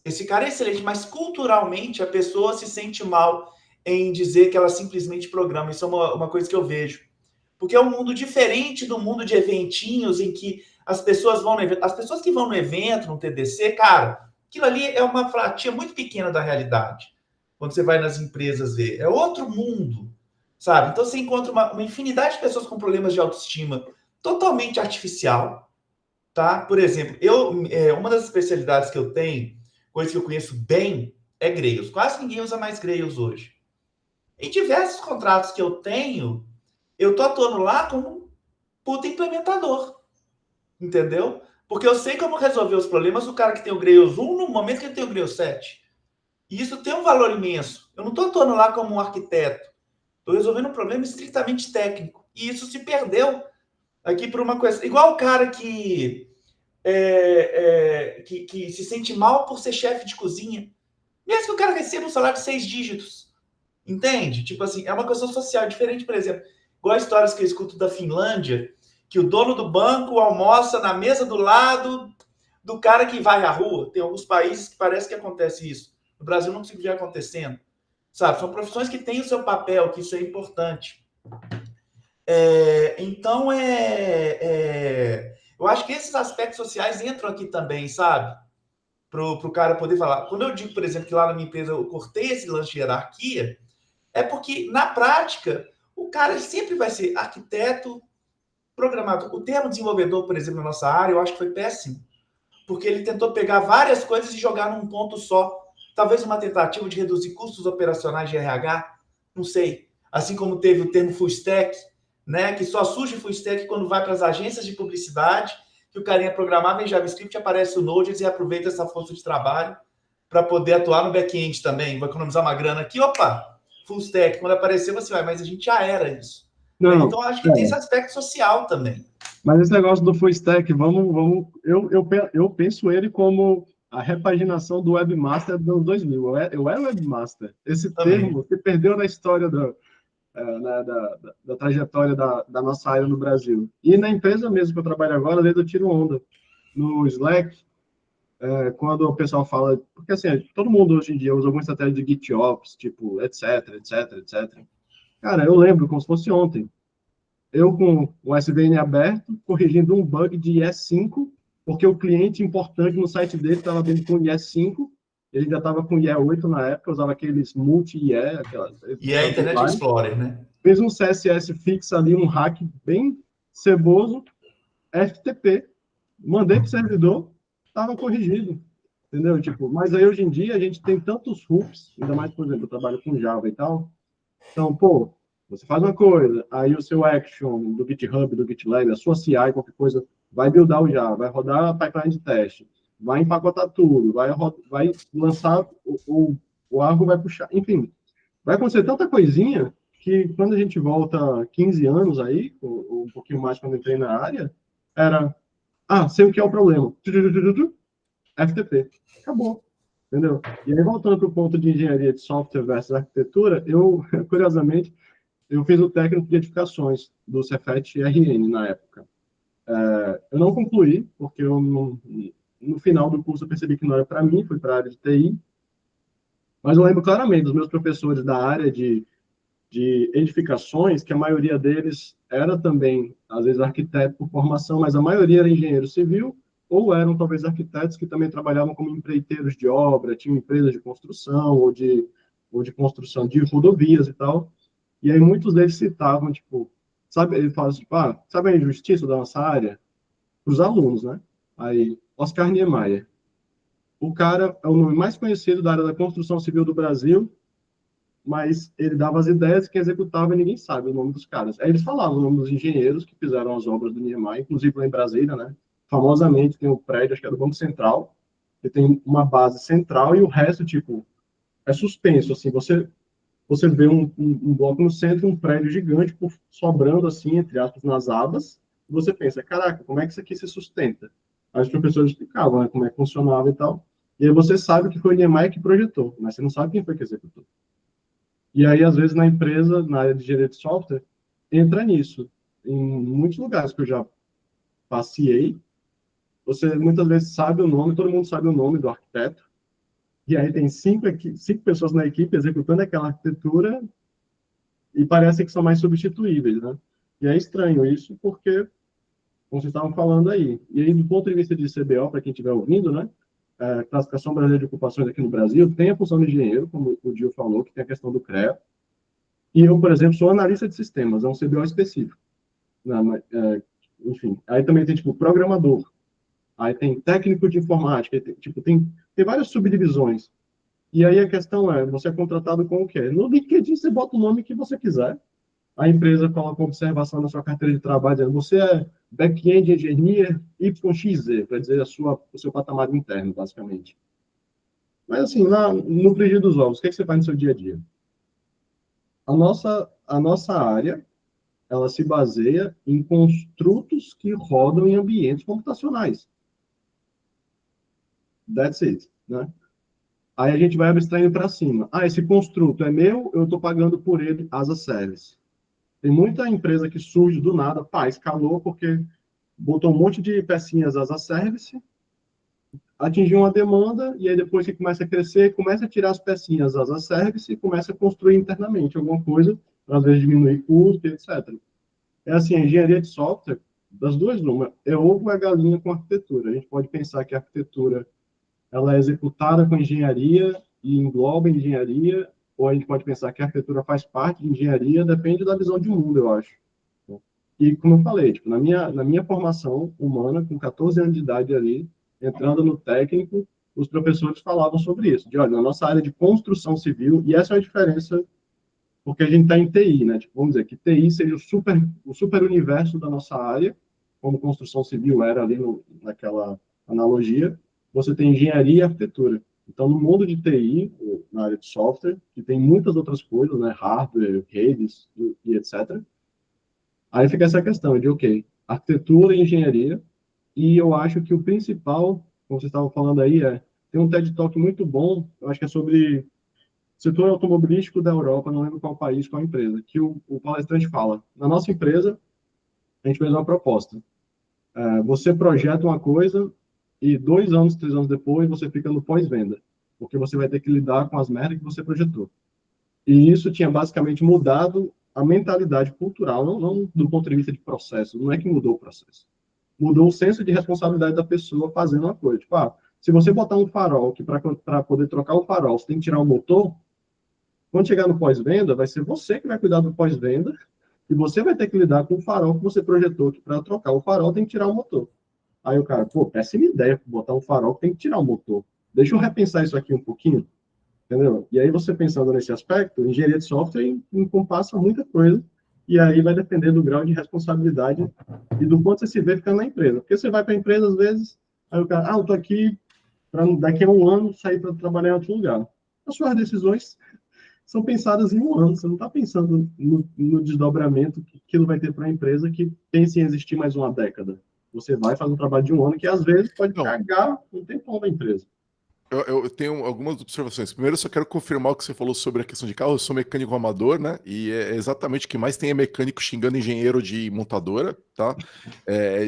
Esse cara é excelente, mas culturalmente a pessoa se sente mal em dizer que ela simplesmente programa. Isso é uma coisa que eu vejo. Porque é um mundo diferente do mundo de eventinhos em que as pessoas vão no evento. As pessoas que vão no evento, no TDC, cara, aquilo ali é uma fatia muito pequena da realidade. Quando você vai nas empresas ver. É outro mundo, sabe? Então você encontra uma infinidade de pessoas com problemas de autoestima totalmente artificial, tá? Por exemplo, uma das especialidades que eu tenho, coisa que eu conheço bem, é Grails. Quase ninguém usa mais Grails hoje. Em diversos contratos que eu tenho, eu tô atuando lá como um puta implementador. Entendeu? Porque eu sei como resolver os problemas do cara que tem o Grails 1 no momento que ele tem o Grails 7. E isso tem um valor imenso. Eu não tô atuando lá como um arquiteto. Estou resolvendo um problema estritamente técnico. E isso se perdeu aqui por uma coisa. Igual o cara que se sente mal por ser chefe de cozinha. Mesmo que o cara receba um salário de 6 dígitos. Entende? Tipo assim, é uma questão social diferente, por exemplo. Igual histórias que eu escuto da Finlândia, que o dono do banco almoça na mesa do lado do cara que vai à rua. Tem alguns países que parece que acontece isso. No Brasil não consigo ver acontecendo. Sabe? São profissões que têm o seu papel, que isso é importante. Então, eu acho que esses aspectos sociais entram aqui também, sabe? Para o cara poder falar. Quando eu digo, por exemplo, que lá na minha empresa eu cortei esse lance de hierarquia, é porque, na prática, o cara sempre vai ser arquiteto, programador. O termo desenvolvedor, por exemplo, na nossa área, eu acho que foi péssimo. Porque ele tentou pegar várias coisas e jogar num ponto só. Talvez uma tentativa de reduzir custos operacionais de RH, não sei. Assim como teve o termo full stack, né, que só surge full stack quando vai para as agências de publicidade, que o carinha programava em JavaScript, aparece o Node e aproveita essa força de trabalho para poder atuar no back-end também. Vai economizar uma grana aqui, opa, full stack. Quando aparecer, você vai, mas a gente já era isso. Não, então, acho que tem esse aspecto social também. Mas esse negócio do full stack, eu penso ele como a repaginação do webmaster dos 2000. Eu era webmaster. Esse também. Termo se perdeu na história da trajetória da nossa área no Brasil. E na empresa mesmo que eu trabalho agora, eu tiro onda. No Slack, quando o pessoal fala... Porque, assim, todo mundo hoje em dia usa alguma estratégia de GitOps, tipo, etc, etc, etc. Cara, eu lembro como se fosse ontem. Eu com o SVN aberto, corrigindo um bug de IE5, porque o cliente importante no site dele estava vindo com IE5, ele ainda estava com IE8 na época, usava aqueles multi-IE, E é a Internet Explorer, né? Fez um CSS fixo ali, um hack bem ceboso, FTP, mandei para o servidor, estava corrigido, entendeu? Tipo, mas aí hoje em dia a gente tem tantos hooks, ainda mais, por exemplo, eu trabalho com Java e tal, então, pô, você faz uma coisa, aí o seu action do GitHub, do GitLab, a sua CI, qualquer coisa, vai buildar o Java, vai rodar a pipeline de teste, vai empacotar tudo, vai lançar, o Argo vai puxar, enfim, vai acontecer tanta coisinha que quando a gente volta 15 anos aí, ou um pouquinho mais quando eu entrei na área, era, sei o que é o problema, FTP, acabou. Entendeu? E aí, voltando para o ponto de engenharia de software versus arquitetura, curiosamente, eu fiz o técnico de edificações do Cefet RN na época. Eu não concluí, porque no final do curso eu percebi que não era para mim, fui para a área de TI, mas eu lembro claramente dos meus professores da área de edificações, que a maioria deles era também, às vezes, arquiteto por formação, mas a maioria era engenheiro civil, ou eram, talvez, arquitetos que também trabalhavam como empreiteiros de obra, tinham empresas de construção, ou de construção de rodovias e tal. E aí muitos deles citavam, tipo, sabe, ele fala tipo, sabe a injustiça da nossa área? Para os alunos, né? Aí, Oscar Niemeyer. O cara é o nome mais conhecido da área da construção civil do Brasil, mas ele dava as ideias que executava e ninguém sabe o nome dos caras. Aí eles falavam o nome dos engenheiros que fizeram as obras do Niemeyer, inclusive lá em Brasília, né? Famosamente tem o prédio, acho que é do Banco Central, que tem uma base central e o resto, tipo, é suspenso, assim, você vê um bloco no centro, um prédio gigante sobrando, assim, entre aspas, nas abas, e você pensa, caraca, como é que isso aqui se sustenta? Aí os professores explicavam, né, como é que funcionava e tal, e aí você sabe que foi o Niemeyer que projetou, mas você não sabe quem foi que executou. E aí, às vezes, na empresa, na área de engenharia de software, entra nisso. Em muitos lugares que eu já passei, você muitas vezes sabe o nome, todo mundo sabe o nome do arquiteto, e aí tem cinco pessoas na equipe executando aquela arquitetura e parece que são mais substituíveis, né? E é estranho isso, porque, como vocês estavam falando aí, e aí do ponto de vista de CBO, para quem estiver ouvindo, né? A classificação brasileira de ocupações aqui no Brasil tem a função de engenheiro, como o Gil falou, que tem a questão do CREA. E eu, por exemplo, sou analista de sistemas, é um CBO específico. Enfim, aí também tem, tipo, programador. Aí tem técnico de informática, tem várias subdivisões. E aí a questão é, você é contratado com o quê? No LinkedIn você bota o nome que você quiser. A empresa coloca uma observação na sua carteira de trabalho, dizendo, você é back-end engineer YXZ, para dizer o seu patamar interno, basicamente. Mas assim, lá no frigir dos ovos, o que, é que você faz no seu dia a dia? A nossa área, ela se baseia em construtos que rodam em ambientes computacionais. That's it, né? Aí a gente vai abstraindo para cima. Esse construto é meu, eu estou pagando por ele as a service. Tem muita empresa que surge do nada, escalou porque botou um monte de pecinhas as a service, atingiu uma demanda, e aí depois que começa a crescer, começa a tirar as pecinhas as a service e começa a construir internamente alguma coisa, para às vezes diminuir custo, etc. É assim, a engenharia de software, das duas, uma, é ovo ou é galinha com arquitetura. A gente pode pensar que a arquitetura ela é executada com engenharia e engloba engenharia, ou a gente pode pensar que a arquitetura faz parte de engenharia, depende da visão de mundo, eu acho. E, como eu falei, tipo, na minha formação humana, com 14 anos de idade ali, entrando no técnico, os professores falavam sobre isso, de, olha, na nossa área de construção civil, e essa é a diferença, porque a gente está em TI, né? Tipo, vamos dizer que TI seria o super universo da nossa área, como construção civil era ali naquela analogia, você tem engenharia e arquitetura. Então, no mundo de TI, na área de software, que tem muitas outras coisas, né? Hardware, redes e etc., aí fica essa questão de, ok, arquitetura e engenharia, e eu acho que o principal, como vocês estavam falando aí, tem um TED Talk muito bom, eu acho que é sobre setor automobilístico da Europa, não lembro qual país, qual empresa, que o palestrante fala, na nossa empresa, a gente fez uma proposta. Você projeta uma coisa, e 2 anos, 3 anos depois, você fica no pós-venda, porque você vai ter que lidar com as merdas que você projetou. E isso tinha basicamente mudado a mentalidade cultural, não do ponto de vista de processo, não é que mudou o processo. Mudou o senso de responsabilidade da pessoa fazendo uma coisa. Tipo, se você botar um farol, que para poder trocar o farol, você tem que tirar o motor, quando chegar no pós-venda, vai ser você que vai cuidar do pós-venda, e você vai ter que lidar com o farol que você projetou, que para trocar o farol tem que tirar o motor. Aí o cara, péssima ideia, botar um farol que tem que tirar o motor. Deixa eu repensar isso aqui um pouquinho, entendeu? E aí você pensando nesse aspecto, engenharia de software encompassa muita coisa, e aí vai depender do grau de responsabilidade e do quanto você se vê ficando na empresa. Porque você vai para a empresa, às vezes, aí o cara, eu tô aqui para daqui a um ano sair para trabalhar em outro lugar. As suas decisões são pensadas em um ano, você não está pensando no desdobramento que aquilo vai ter para a empresa que pense em existir mais uma década. Você vai fazer um trabalho de um ano que, às vezes, pode cagar um tempão da empresa. Eu tenho algumas observações. Primeiro, eu só quero confirmar o que você falou sobre a questão de carro. Eu sou mecânico amador, né? E é exatamente o que mais tem é mecânico xingando engenheiro de montadora, tá?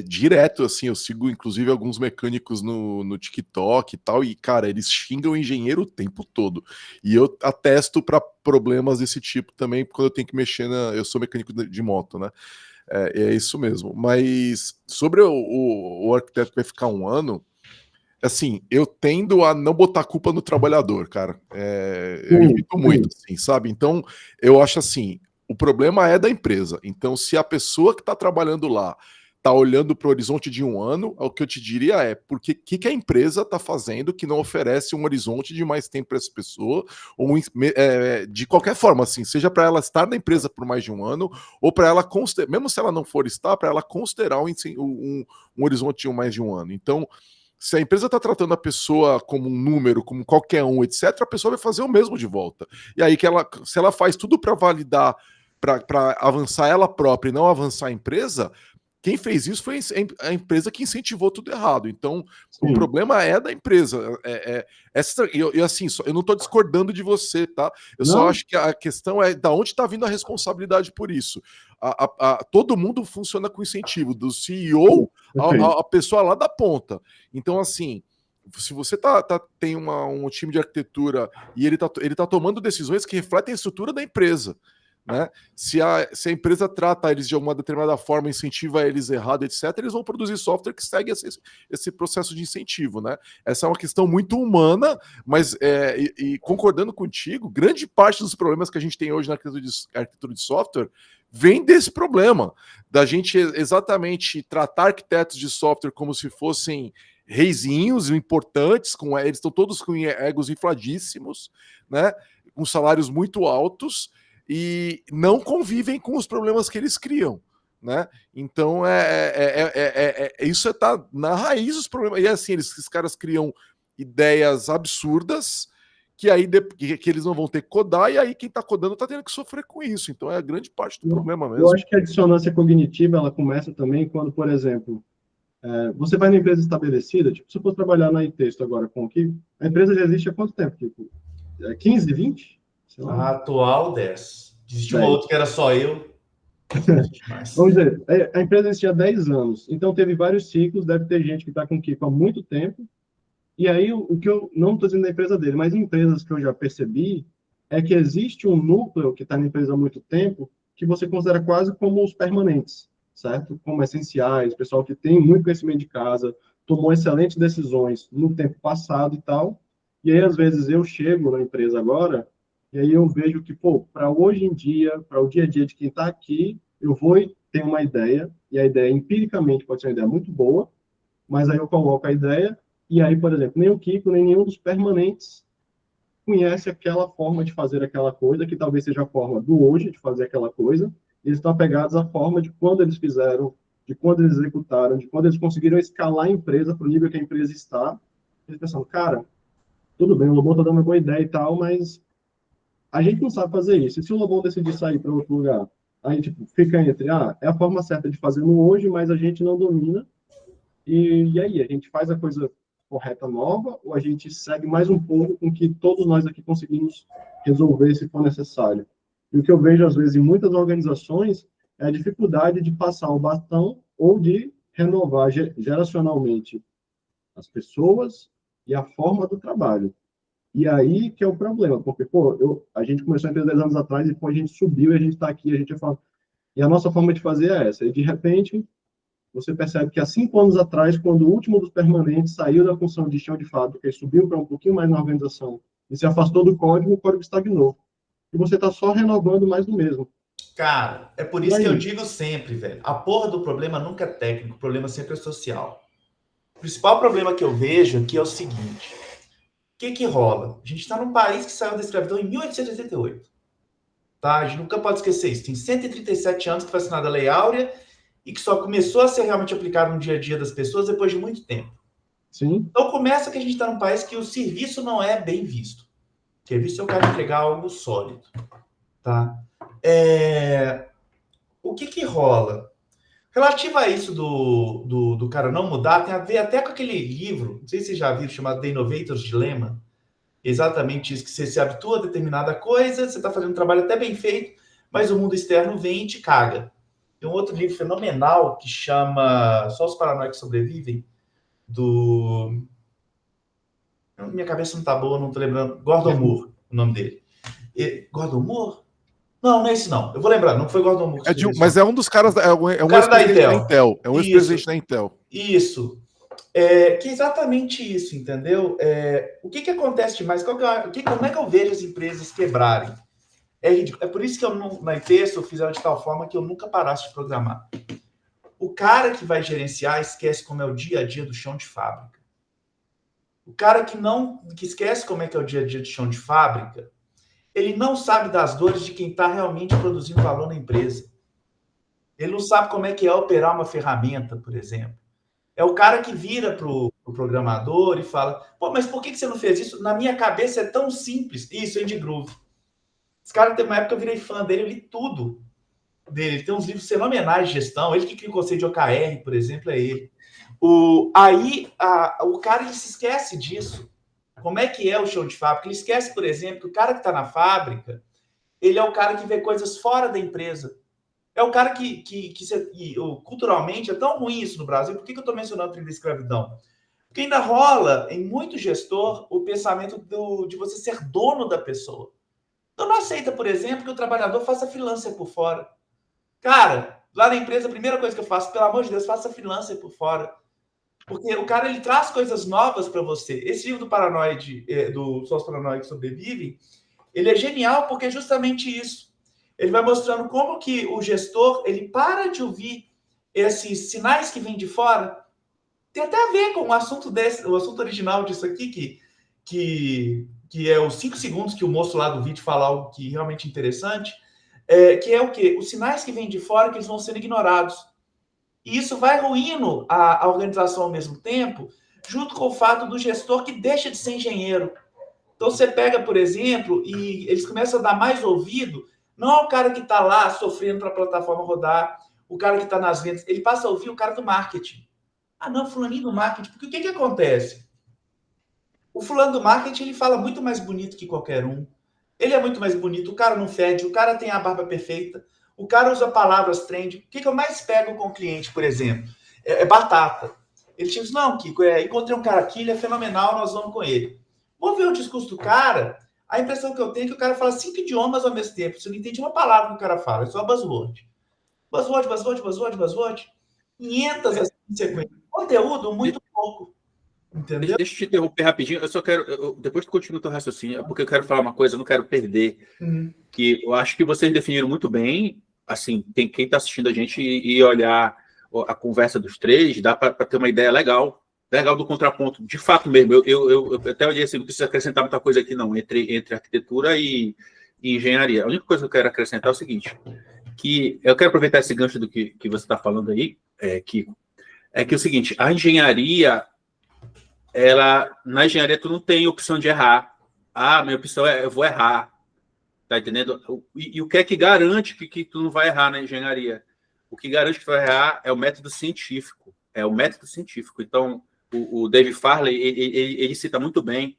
Direto, assim, eu sigo, inclusive, alguns mecânicos no TikTok e tal, e, cara, eles xingam o engenheiro o tempo todo. E eu atesto para problemas desse tipo também, quando eu tenho que mexer eu sou mecânico de moto, né? É isso mesmo. Mas sobre o arquiteto que vai ficar um ano, assim, eu tendo a não botar culpa no trabalhador, cara. Eu evito muito, assim, sabe? Então, eu acho assim, o problema é da empresa. Então, se a pessoa que está trabalhando lá está olhando para o horizonte de um ano, o que eu te diria é, porque o que a empresa está fazendo que não oferece um horizonte de mais tempo para essa pessoa, ou de qualquer forma, assim, seja para ela estar na empresa por mais de um ano, ou para ela, mesmo se ela não for estar, para ela considerar um horizonte de mais de um ano. Então, se a empresa está tratando a pessoa como um número, como qualquer um, etc., a pessoa vai fazer o mesmo de volta. E aí, se ela faz tudo para validar, para avançar ela própria e não avançar a empresa, quem fez isso foi a empresa que incentivou tudo errado. Então, o problema é da empresa. Assim, eu não estou discordando de você, tá? Eu só acho que a questão é da onde está vindo a responsabilidade por isso. Todo mundo funciona com incentivo, do CEO a pessoa lá da ponta. Então, assim, se você tem um time de arquitetura e ele tá tomando decisões que refletem a estrutura da empresa, né? Se a empresa trata eles de alguma determinada forma, incentiva eles errado, etc., eles vão produzir software que segue esse processo de incentivo, né? Essa é uma questão muito humana, mas concordando contigo, grande parte dos problemas que a gente tem hoje na arquitetura de software vem desse problema, da gente exatamente tratar arquitetos de software como se fossem reizinhos importantes, eles estão todos com egos infladíssimos, né? Com salários muito altos, e não convivem com os problemas que eles criam, né? Então isso está na raiz dos problemas. E assim, esses caras criam ideias absurdas que aí que eles não vão ter que codar, e aí quem está codando está tendo que sofrer com isso. Então é a grande parte do problema mesmo. Eu acho que a dissonância cognitiva ela começa também quando, por exemplo, você vai numa empresa estabelecida, tipo, se eu for trabalhar na iTexto agora com aqui, a empresa já existe há quanto tempo? Tipo, 15, 20? A atual 10. Existe uma outra que era só eu. Vamos dizer, a empresa existia há 10 anos, então teve vários ciclos, deve ter gente que está com o Kiko há muito tempo, e aí o que eu não estou dizendo da empresa dele, mas em empresas que eu já percebi, é que existe um núcleo que está na empresa há muito tempo, que você considera quase como os permanentes, certo? Como essenciais, pessoal que tem muito conhecimento de casa, tomou excelentes decisões no tempo passado e tal, e aí às vezes eu chego na empresa agora, e aí eu vejo que, para hoje em dia, para o dia a dia de quem está aqui, eu vou ter uma ideia, e a ideia empiricamente pode ser uma ideia muito boa, mas aí eu coloco a ideia, e aí, por exemplo, nem o Kiko, nem nenhum dos permanentes conhece aquela forma de fazer aquela coisa, que talvez seja a forma do hoje de fazer aquela coisa, e eles estão apegados à forma de quando eles fizeram, de quando eles executaram, de quando eles conseguiram escalar a empresa para o nível que a empresa está. Eles pensam, cara, tudo bem, o Lobão está dando uma boa ideia e tal, mas a gente não sabe fazer isso. E se o Lobão decidir sair para outro lugar, aí tipo, fica entre, é a forma certa de fazer no hoje, mas a gente não domina. E aí, a gente faz a coisa correta nova, ou a gente segue mais um pouco com que todos nós aqui conseguimos resolver se for necessário? E o que eu vejo, às vezes, em muitas organizações, é a dificuldade de passar o bastão ou de renovar geracionalmente as pessoas e a forma do trabalho. E aí que é o problema, porque, pô, a gente começou a empresa 10 anos atrás e, pô, a gente subiu e a gente está aqui, a gente fala... E a nossa forma de fazer é essa. E, de repente, você percebe que há 5 anos atrás, quando o último dos permanentes saiu da função de chão de fábrica e subiu para um pouquinho mais na organização e se afastou do código, o código estagnou. E você está só renovando mais do mesmo. Cara, é por isso que eu digo sempre, velho, a porra do problema nunca é técnico, o problema sempre é social. O principal problema que eu vejo aqui é o seguinte: o que rola? A gente está num país que saiu da escravidão em 1888. Tá? A gente nunca pode esquecer isso. Tem 137 anos que foi assinada a Lei Áurea e que só começou a ser realmente aplicado no dia a dia das pessoas depois de muito tempo. Sim. Então começa que a gente está num país que o serviço não é bem visto. O serviço é o cara entregar algo sólido. Tá? O que rola? Relativo a isso do cara não mudar, tem a ver até com aquele livro, não sei se vocês já viram, chamado The Innovator's Dilemma. Exatamente isso, que você se habitua a determinada coisa, você está fazendo um trabalho até bem feito, mas o mundo externo vem e te caga. Tem um outro livro fenomenal que chama Só os Paranoicos Sobrevivem, do... Minha cabeça não tá boa, não tô lembrando. Gordon Moore, o nome dele. Gordon Moore? Não, não é esse não. Eu vou lembrar, não foi Gordon Moore. Mas é um dos caras, é um ex-presidente da Intel. É um ex-presidente da Intel. Isso. Que é exatamente isso, entendeu? O que acontece demais? Como é que eu vejo as empresas quebrarem? É ridículo. É por isso que eu, na ITEST, eu fiz ela de tal forma que eu nunca parasse de programar. O cara que vai gerenciar esquece como é o dia a dia do chão de fábrica. O cara que esquece como é que é o dia a dia do chão de fábrica, ele não sabe das dores de quem está realmente produzindo valor na empresa. Ele não sabe como é que é operar uma ferramenta, por exemplo. É o cara que vira para o programador e fala: pô, mas por que você não fez isso? Na minha cabeça é tão simples. Isso, Andy Grove. Esse cara, tem uma época, eu virei fã dele, eu li tudo dele. Ele tem uns livros fenomenais de gestão. Ele que cria o conceito de OKR, por exemplo, é ele. O cara, ele se esquece disso. Como é que é o chão de fábrica? Ele esquece, por exemplo, que o cara que está na fábrica, ele é o cara que vê coisas fora da empresa. É o cara que culturalmente é tão ruim isso no Brasil. Por que eu estou mencionando o crime da escravidão? Porque ainda rola em muito gestor o pensamento de você ser dono da pessoa. Então não aceita, por exemplo, que o trabalhador faça freelancer por fora. Cara, lá na empresa, a primeira coisa que eu faço, pelo amor de Deus, faça freelancer por fora. Porque o cara, ele traz coisas novas para você. Esse livro do Paranoide, do Só os Paranoicos Sobrevivem, ele é genial porque é justamente isso. Ele vai mostrando como que o gestor, ele para de ouvir esses sinais que vêm de fora. Tem até a ver com o assunto o assunto original disso aqui, que é os 5 segundos que o moço lá do vídeo fala algo que realmente interessante, que é o quê? Os sinais que vêm de fora, que eles vão sendo ignorados. E isso vai ruindo a organização ao mesmo tempo, junto com o fato do gestor que deixa de ser engenheiro. Então você pega, por exemplo, e eles começam a dar mais ouvido, não ao cara que está lá sofrendo para a plataforma rodar, o cara que está nas vendas, ele passa a ouvir o cara do marketing. Ah, não, fulaninho do marketing. Porque o que acontece? O fulano do marketing, ele fala muito mais bonito que qualquer um. Ele é muito mais bonito, o cara não fede, o cara tem a barba perfeita, o cara usa palavras trend. O que eu mais pego com o cliente, por exemplo? É batata. Ele diz: não, Kiko, encontrei um cara aqui, ele é fenomenal, nós vamos com ele. Vou ver o discurso do cara, a impressão que eu tenho é que o cara fala 5 idiomas ao mesmo tempo. Você não entende uma palavra que o cara fala, é só buzzword. Buzzword. 500 assim, em sequência. Conteúdo muito pouco. Entendeu? Deixa eu te interromper rapidinho. Eu só quero... depois tu continua o teu raciocínio, porque eu quero falar uma coisa, eu não quero perder. Que eu acho que vocês definiram muito bem, assim, quem está assistindo a gente e olhar a conversa dos três, dá para ter uma ideia legal do contraponto, de fato mesmo. Eu até olhei assim, não preciso acrescentar muita coisa aqui não, entre arquitetura e engenharia. A única coisa que eu quero acrescentar é o seguinte, que eu quero aproveitar esse gancho do que você está falando aí, Kiko, é que é o seguinte, a engenharia, na engenharia tu não tem opção de errar. Ah, minha opção eu vou errar. Tá entendendo? E o que é que garante que tu não vai errar na engenharia? O que garante que tu vai errar é o método científico. É o método científico. Então, o David Farley, ele cita muito bem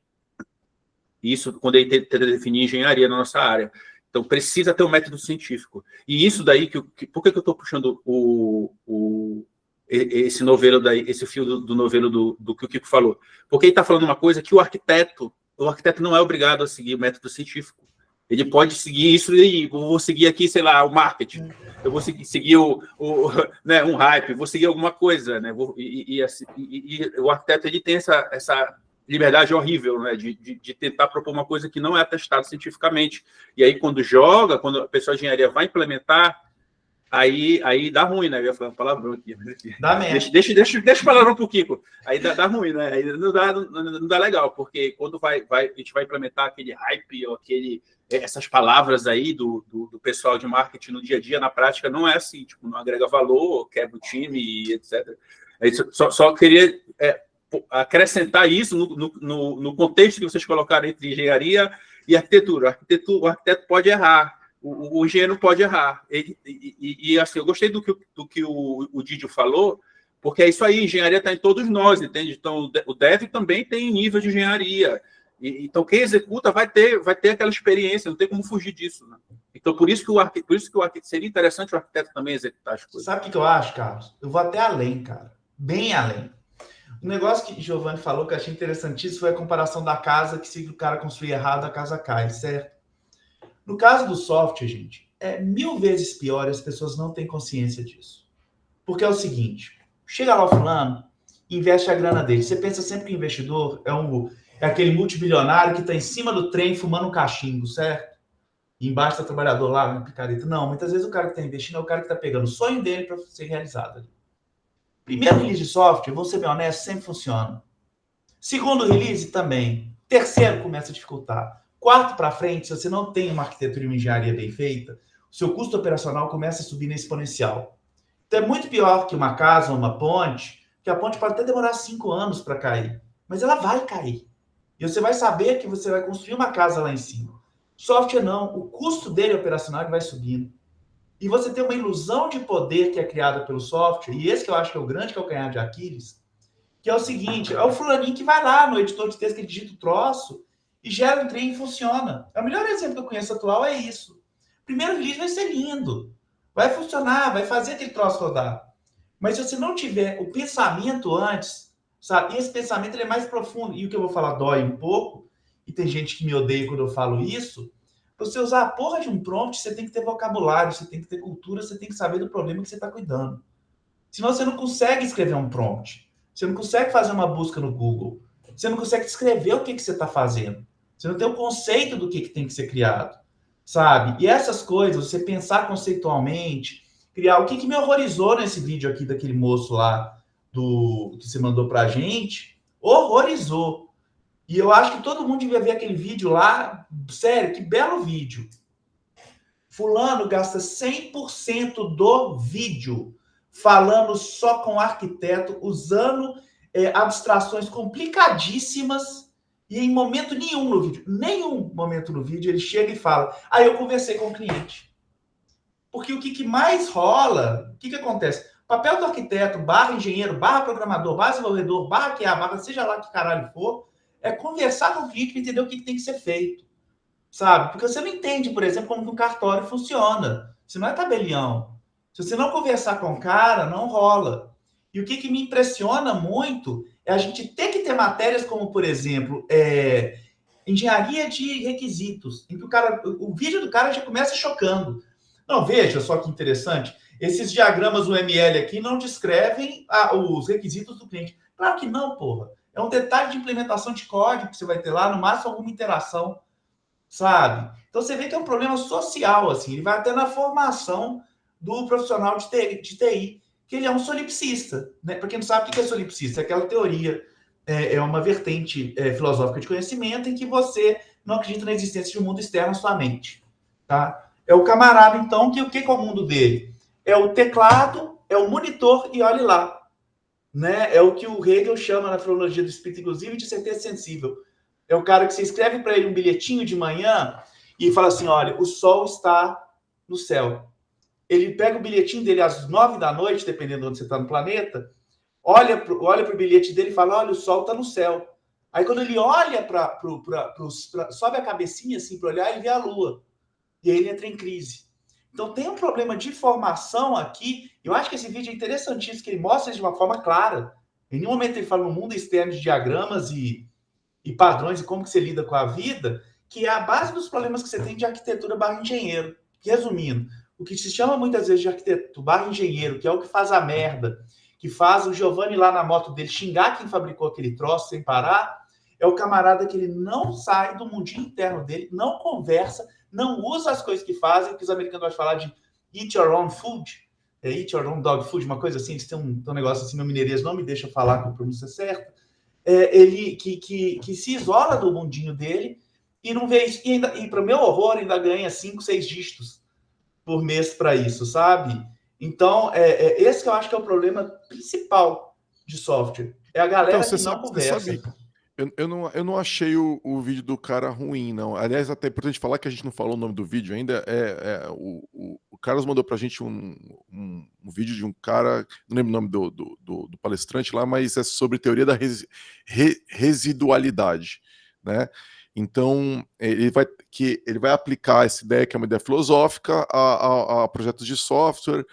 isso quando ele tenta definir engenharia na nossa área. Então, precisa ter um método científico. E isso daí, por que eu estou puxando o esse novelo daí, esse fio do novelo do que o Kiko falou. Porque ele está falando uma coisa que o arquiteto não é obrigado a seguir o método científico. Ele pode seguir isso e vou seguir aqui, sei lá, o marketing. Eu vou seguir né, um hype, vou seguir alguma coisa, né? E o arquiteto ele tem essa liberdade horrível, né? De tentar propor uma coisa que não é atestada cientificamente. E aí, quando a pessoa de engenharia vai implementar, aí dá ruim, né? Eu ia falar um palavrão aqui. Dá merda. Deixa o palavrão pro Kiko. Aí dá ruim, né? Aí não dá legal, porque quando a gente vai implementar aquele hype ou essas palavras aí do pessoal de marketing no dia a dia, na prática, não é assim. Tipo, não agrega valor, quebra o time e etc. Só queria acrescentar isso no contexto que vocês colocaram entre engenharia e arquitetura. O arquiteto pode errar. O engenheiro pode errar. Assim, eu gostei do que o Didio falou, porque é isso aí, engenharia está em todos nós, entende? Então, o dev também tem nível de engenharia. Então, quem executa vai ter aquela experiência, não tem como fugir disso. Né? Então, por isso que o arquiteto seria interessante o arquiteto também executar as coisas. Sabe o que eu acho, Carlos? Eu vou até além, cara. Bem além. O negócio que o Giovanni falou que eu achei interessantíssimo foi a comparação da casa, que se o cara construir errado, a casa cai, certo? No caso do software, gente, é 1000 vezes pior e as pessoas não têm consciência disso. Porque é o seguinte, chega lá o fulano, investe a grana dele. Você pensa sempre que o investidor é aquele multimilionário que está em cima do trem fumando um cachimbo, certo? E embaixo está o trabalhador lá na picareta. Não, muitas vezes o cara que está investindo é o cara que está pegando o sonho dele para ser realizado. Primeiro release de software, vou ser bem honesto, sempre funciona. Segundo release, também. Terceiro, começa a dificultar. Quarto para frente, se você não tem uma arquitetura e uma engenharia bem feita, o seu custo operacional começa a subir na exponencial. Então é muito pior que uma casa ou uma ponte, que a ponte pode até demorar 5 anos para cair, mas ela vai cair. E você vai saber que você vai construir uma casa lá em cima. Software não, o custo dele operacional vai subindo. E você tem uma ilusão de poder que é criada pelo software, e esse que eu acho que é o grande calcanhar de Aquiles, que é o seguinte, é o fulaninho que vai lá no editor de texto que digita o troço, e gera um trem e funciona. O melhor exemplo que eu conheço atual é isso. Primeiro release vai ser lindo. Vai funcionar, vai fazer aquele troço rodar. Mas se você não tiver o pensamento antes, sabe? E esse pensamento ele é mais profundo. E o que eu vou falar dói um pouco. E tem gente que me odeia quando eu falo isso. Para você usar a porra de um prompt, você tem que ter vocabulário, você tem que ter cultura, você tem que saber do problema que você está cuidando. Senão você não consegue escrever um prompt. Você não consegue fazer uma busca no Google. Você não consegue descrever o que você está fazendo. Você não tem o conceito do que tem que ser criado, sabe? E essas coisas, você pensar conceitualmente, criar... O que me horrorizou nesse vídeo aqui daquele moço lá, que você mandou pra gente, horrorizou. E eu acho que todo mundo devia ver aquele vídeo lá. Sério, que belo vídeo. Fulano gasta 100% do vídeo falando só com o arquiteto, usando abstrações complicadíssimas. E em momento nenhum no vídeo, ele chega e fala, eu conversei com o cliente. Porque o que mais rola, o que acontece? O papel do arquiteto, barra engenheiro, barra programador, barra desenvolvedor, barra QA, barra seja lá que caralho for, é conversar com o cliente para entender o que tem que ser feito. Sabe? Porque você não entende, por exemplo, como um cartório funciona. Você não é tabelião. Se você não conversar com o cara, não rola. E o que me impressiona muito é a gente ter que ter matérias como, por exemplo, engenharia de requisitos, em que o vídeo do cara já começa chocando. Não, veja só que interessante. Esses diagramas UML aqui não descrevem os requisitos do cliente. Claro que não, porra. É um detalhe de implementação de código que você vai ter lá, no máximo alguma interação, sabe? Então você vê que é um problema social, assim. Ele vai até na formação do profissional de TI, que ele é um solipsista, né? Para quem não sabe o que é solipsista, é aquela teoria, é uma vertente filosófica de conhecimento em que você não acredita na existência de um mundo externo à sua mente, tá? É o camarada, então, que o que é o mundo dele? É o teclado, é o monitor e olhe lá, né? É o que o Hegel chama na filologia do espírito, inclusive, de certeza sensível. É o cara que você escreve para ele um bilhetinho de manhã e fala assim, olha, o sol está no céu. Ele pega o bilhetinho dele às 9 da noite, dependendo de onde você está no planeta, olha para o bilhete dele e fala, olha, o sol está no céu. Aí quando ele olha sobe a cabecinha assim para olhar, ele vê a lua. E aí ele entra em crise. Então tem um problema de formação aqui. Eu acho que esse vídeo é interessantíssimo, que ele mostra isso de uma forma clara. Em nenhum momento ele fala no mundo externo de diagramas e padrões e como que você lida com a vida, que é a base dos problemas que você tem de arquitetura barra engenheiro. Resumindo, o que se chama muitas vezes de arquiteto barra engenheiro, que é o que faz a merda, que faz o Giovanni lá na moto dele xingar quem fabricou aquele troço sem parar, é o camarada que ele não sai do mundinho interno dele, não conversa, não usa as coisas que fazem, que os americanos gostam de falar de eat your own food, eat your own dog food, uma coisa assim, eles têm um negócio assim, meu mineirês não me deixa falar com a pronúncia certa, ele que se isola do mundinho dele e não vê isso, e para o meu horror ainda ganha 5, 6 dígitos por mês para isso, sabe? Então, esse que eu acho que é o problema principal de software, é a galera que não conversa. Eu não achei o vídeo do cara ruim, não. Aliás, até é importante falar que a gente não falou o nome do vídeo ainda. O Carlos mandou pra gente um vídeo de um cara, não lembro o nome do palestrante lá, mas é sobre teoria da residualidade, né? Então, ele vai aplicar essa ideia, que é uma ideia filosófica, a projetos de software.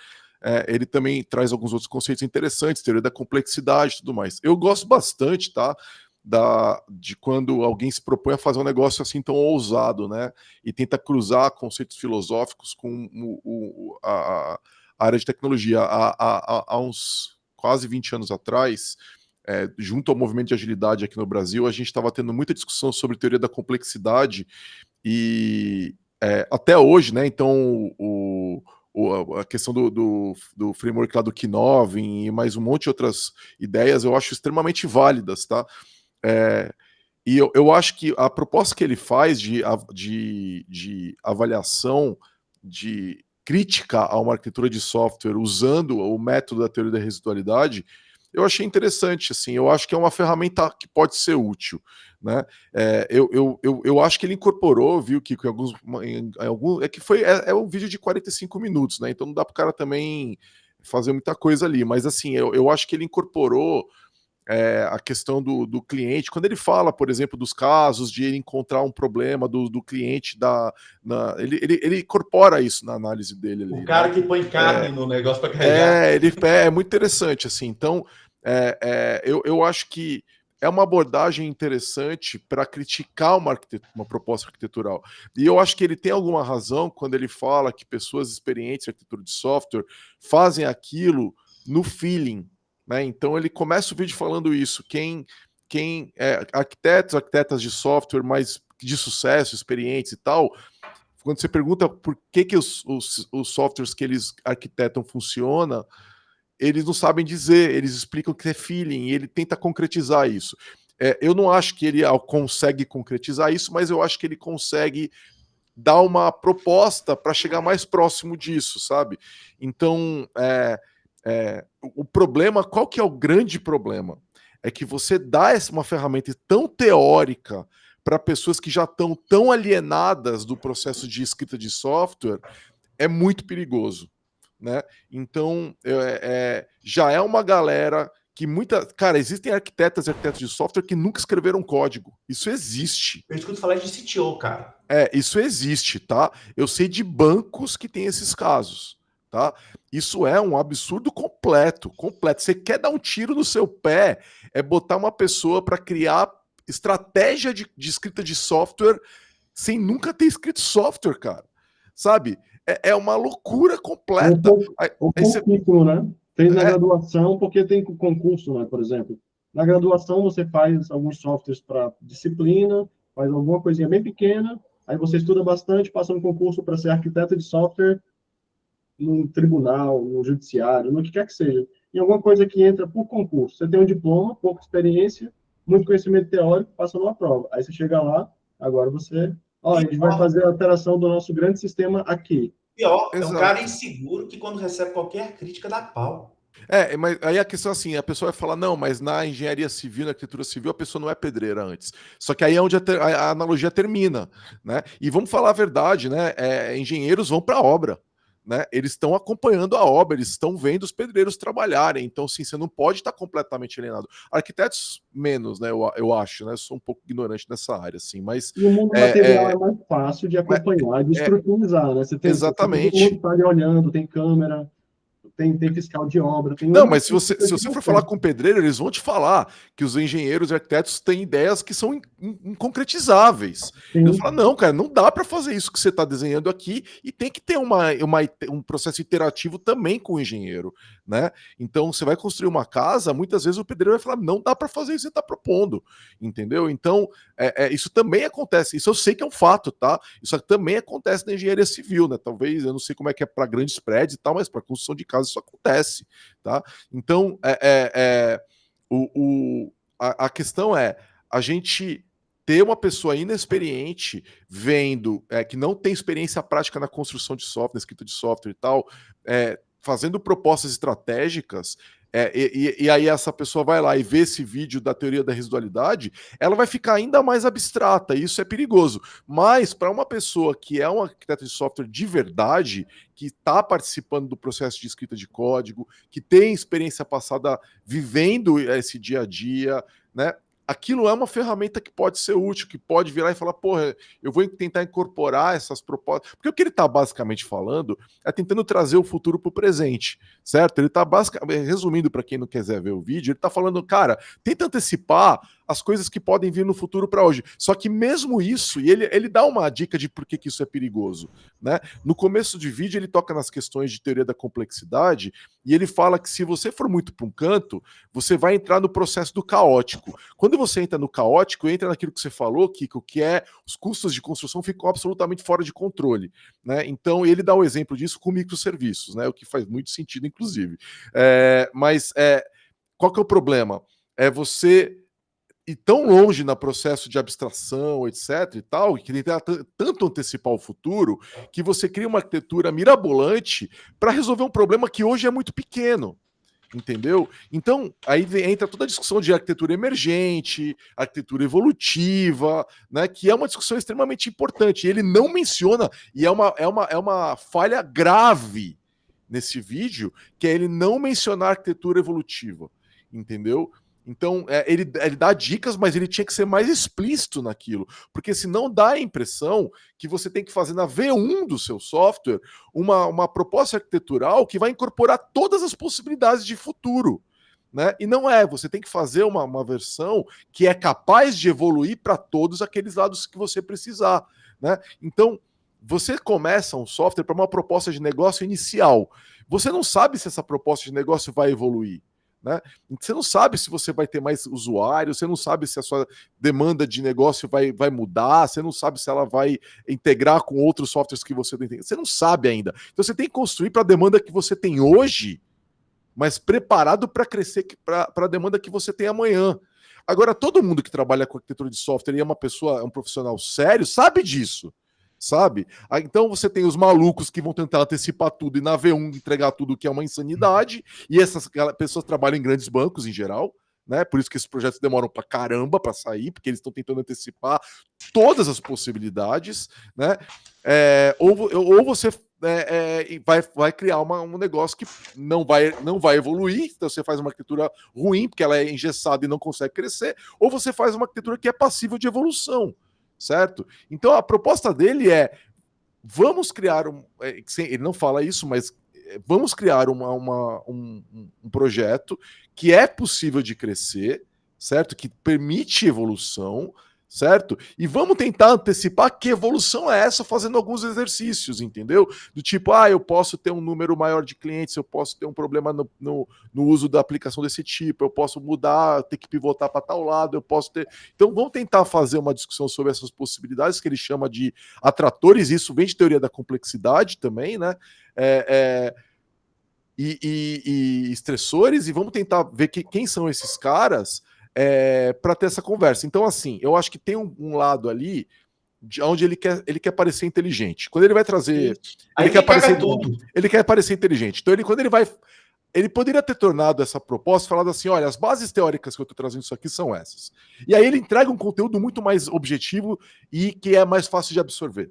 Ele também traz alguns outros conceitos interessantes, teoria da complexidade e tudo mais. Eu gosto bastante, tá? De quando alguém se propõe a fazer um negócio assim tão ousado, né? E tenta cruzar conceitos filosóficos com a área de tecnologia. Há uns quase 20 anos atrás, junto ao movimento de agilidade aqui no Brasil, a gente estava tendo muita discussão sobre teoria da complexidade e até hoje, né? Então, a questão do framework lá do Knovin e mais um monte de outras ideias eu acho extremamente válidas, tá? E eu acho que a proposta que ele faz de avaliação, de crítica a uma arquitetura de software usando o método da teoria da residualidade, eu achei interessante, assim, eu acho que é uma ferramenta que pode ser útil, né? Eu acho que ele incorporou, viu, que é um vídeo de 45 minutos, né? Então não dá para o cara também fazer muita coisa ali, mas assim, eu acho que ele incorporou a questão do cliente, quando ele fala, por exemplo, dos casos de ele encontrar um problema do cliente, ele incorpora isso na análise dele ali. O cara, né, que põe carne no negócio para carregar. É muito interessante, assim. Então, eu acho que é uma abordagem interessante para criticar uma proposta arquitetural. E eu acho que ele tem alguma razão quando ele fala que pessoas experientes em arquitetura de software fazem aquilo no feeling, né? Então ele começa o vídeo falando isso. Quem arquitetas de software mais de sucesso, experientes e tal, quando você pergunta por que os softwares que eles arquitetam funcionam, eles não sabem dizer, eles explicam que é feeling, e ele tenta concretizar isso. Eu não acho que ele consegue concretizar isso, mas eu acho que ele consegue dar uma proposta para chegar mais próximo disso, sabe? Então, o problema, qual que é o grande problema? É que você dá uma ferramenta tão teórica para pessoas que já estão tão alienadas do processo de escrita de software, é muito perigoso, né? Então, já é uma galera que Cara, existem arquitetos de software que nunca escreveram código. Isso existe. Eu escuto falar de CTO, cara. Isso existe, tá? Eu sei de bancos que tem esses casos, tá? Isso é um absurdo completo. Você quer dar um tiro no seu pé, botar uma pessoa para criar estratégia de escrita de software sem nunca ter escrito software, cara. Sabe? É uma loucura completa. Currículo, né? Fez na graduação, porque tem concurso, né? Por exemplo. Na graduação, você faz alguns softwares para disciplina, faz alguma coisinha bem pequena, aí você estuda bastante, passa no concurso para ser arquiteto de software no tribunal, no judiciário, no que quer que seja. E alguma coisa que entra por concurso. Você tem um diploma, pouca experiência, muito conhecimento teórico, passa numa prova. Aí você chega lá, agora você... a gente vai fazer a alteração do nosso grande sistema aqui. Pior, é um cara inseguro que quando recebe qualquer crítica dá pau. Mas aí a questão é assim, a pessoa vai falar, não, mas na engenharia civil, na arquitetura civil, a pessoa não é pedreira antes. Só que aí é onde a analogia termina, né? E vamos falar a verdade, né? Engenheiros vão para a obra, né? Eles estão acompanhando a obra, eles estão vendo os pedreiros trabalharem. Então, sim, você não pode estar completamente alienado. Arquitetos, menos, né? Eu acho, né? Eu sou um pouco ignorante nessa área, assim, mas... E o mundo material é mais fácil de acompanhar, de escrutinizar, né? Você tem todo mundo tá ali olhando, tem câmera, tem fiscal de obra. Tem não, mas se você for falar com o pedreiro, eles vão te falar que os engenheiros e arquitetos têm ideias que são inconcretizáveis. Eles falam, não, cara, não dá para fazer isso que você está desenhando aqui, e tem que ter um processo interativo também com o engenheiro, né? Então, você vai construir uma casa, muitas vezes o pedreiro vai falar, não dá para fazer isso que você está propondo, entendeu? Então, isso também acontece, isso eu sei que é um fato, tá? Isso também acontece na engenharia civil, né? Talvez, eu não sei como é que é para grandes prédios e tal, mas para construção de casa isso acontece, tá? Então, a questão é a gente ter uma pessoa inexperiente vendo, que não tem experiência prática na construção de software, na escrita de software e tal, fazendo propostas estratégicas, e aí essa pessoa vai lá e vê esse vídeo da teoria da residualidade, ela vai ficar ainda mais abstrata, e isso é perigoso. Mas para uma pessoa que é um arquiteto de software de verdade, que está participando do processo de escrita de código, que tem experiência passada vivendo esse dia a dia, né? Aquilo é uma ferramenta que pode ser útil, que pode virar e falar, porra, eu vou tentar incorporar essas propostas. Porque o que ele está basicamente falando é tentando trazer o futuro para o presente, certo? Ele está basicamente, resumindo para quem não quiser ver o vídeo, ele está falando, cara, tenta antecipar as coisas que podem vir no futuro para hoje. Só que mesmo isso, e ele dá uma dica de por que isso é perigoso, né? No começo do vídeo ele toca nas questões de teoria da complexidade e ele fala que se você for muito para um canto, você vai entrar no processo do caótico. Quando você entra no caótico, entra naquilo que você falou, Kiko, que os custos de construção ficam absolutamente fora de controle, né? Então ele dá o exemplo disso com microserviços, né? O que faz muito sentido, inclusive. Mas qual que é o problema? É você ir tão longe no processo de abstração, etc. e tal, que tentar tanto antecipar o futuro, que você cria uma arquitetura mirabolante para resolver um problema que hoje é muito pequeno. Entendeu? Então, aí entra toda a discussão de arquitetura emergente, arquitetura evolutiva, né? Que é uma discussão extremamente importante. Ele não menciona, e é uma falha grave nesse vídeo, que é ele não mencionar arquitetura evolutiva. Entendeu? Então, ele dá dicas, mas ele tinha que ser mais explícito naquilo, porque senão dá a impressão que você tem que fazer na V1 do seu software uma proposta arquitetural que vai incorporar todas as possibilidades de futuro, né? E não você tem que fazer uma versão que é capaz de evoluir para todos aqueles lados que você precisar, né? Então, você começa um software para uma proposta de negócio inicial. Você não sabe se essa proposta de negócio vai evoluir, né? Você não sabe se você vai ter mais usuários, você não sabe se a sua demanda de negócio vai mudar, você não sabe se ela vai integrar com outros softwares que você tem. Você não sabe ainda. Então você tem que construir para a demanda que você tem hoje, mas preparado para crescer para a demanda que você tem amanhã. Agora, todo mundo que trabalha com arquitetura de software e é um profissional sério, sabe disso. Sabe? Então você tem os malucos que vão tentar antecipar tudo e na V1 entregar tudo, que é uma insanidade, e essas pessoas trabalham em grandes bancos em geral, né? Por isso que esses projetos demoram pra caramba para sair, porque eles estão tentando antecipar todas as possibilidades, né? Ou você vai criar um negócio que não vai evoluir, então você faz uma arquitetura ruim, porque ela é engessada e não consegue crescer, ou você faz uma arquitetura que é passível de evolução. Certo? Então a proposta dele vamos criar ele não fala isso, mas vamos criar um projeto que é possível de crescer, certo? Que permite evolução, certo? E vamos tentar antecipar que evolução é essa fazendo alguns exercícios, entendeu? Do tipo, eu posso ter um número maior de clientes, eu posso ter um problema no uso da aplicação desse tipo, eu posso mudar, ter que pivotar para tal lado, eu posso ter... Então vamos tentar fazer uma discussão sobre essas possibilidades que ele chama de atratores, isso vem de teoria da complexidade também, né? E estressores, e vamos tentar ver quem são esses caras para ter essa conversa. Então, assim, eu acho que tem um lado ali onde ele quer parecer inteligente. Quando ele vai trazer... Ele quer parecer inteligente. Então, quando ele vai... Ele poderia ter tornado essa proposta falando assim, olha, as bases teóricas que eu estou trazendo isso aqui são essas. E aí ele entrega um conteúdo muito mais objetivo e que é mais fácil de absorver.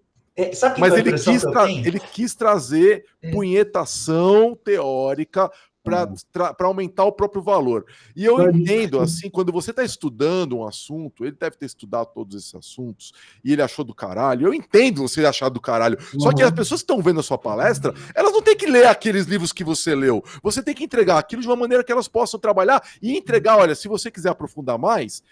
Sabe que Mas é a ele impressão que eu tenho? ele quis trazer punhetação teórica para aumentar o próprio valor. E eu entendo, assim, quando você está estudando um assunto, ele deve ter estudado todos esses assuntos, e ele achou do caralho. Eu entendo você achar do caralho. Só que as pessoas que estão vendo a sua palestra, elas não têm que ler aqueles livros que você leu. Você tem que entregar aquilo de uma maneira que elas possam trabalhar e entregar, olha, se você quiser aprofundar mais,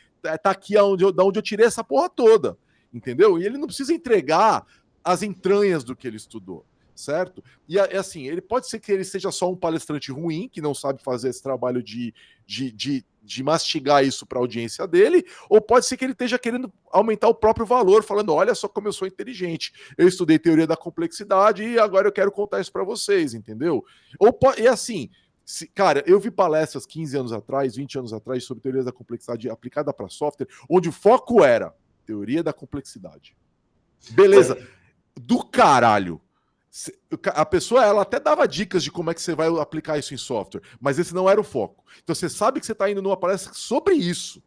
tá aqui da onde eu tirei essa porra toda. Entendeu? E ele não precisa entregar as entranhas do que ele estudou, certo? E assim, ele pode ser que ele seja só um palestrante ruim, que não sabe fazer esse trabalho de mastigar isso para a audiência dele, ou pode ser que ele esteja querendo aumentar o próprio valor, falando, olha só como eu sou inteligente, eu estudei teoria da complexidade e agora eu quero contar isso para vocês, entendeu? E assim, cara, eu vi palestras 15 anos atrás, 20 anos atrás, sobre teoria da complexidade aplicada para software, onde o foco era teoria da complexidade. Beleza. Do caralho. A pessoa, ela até dava dicas de como é que você vai aplicar isso em software, mas esse não era o foco. Então você sabe que você está indo numa palestra sobre isso,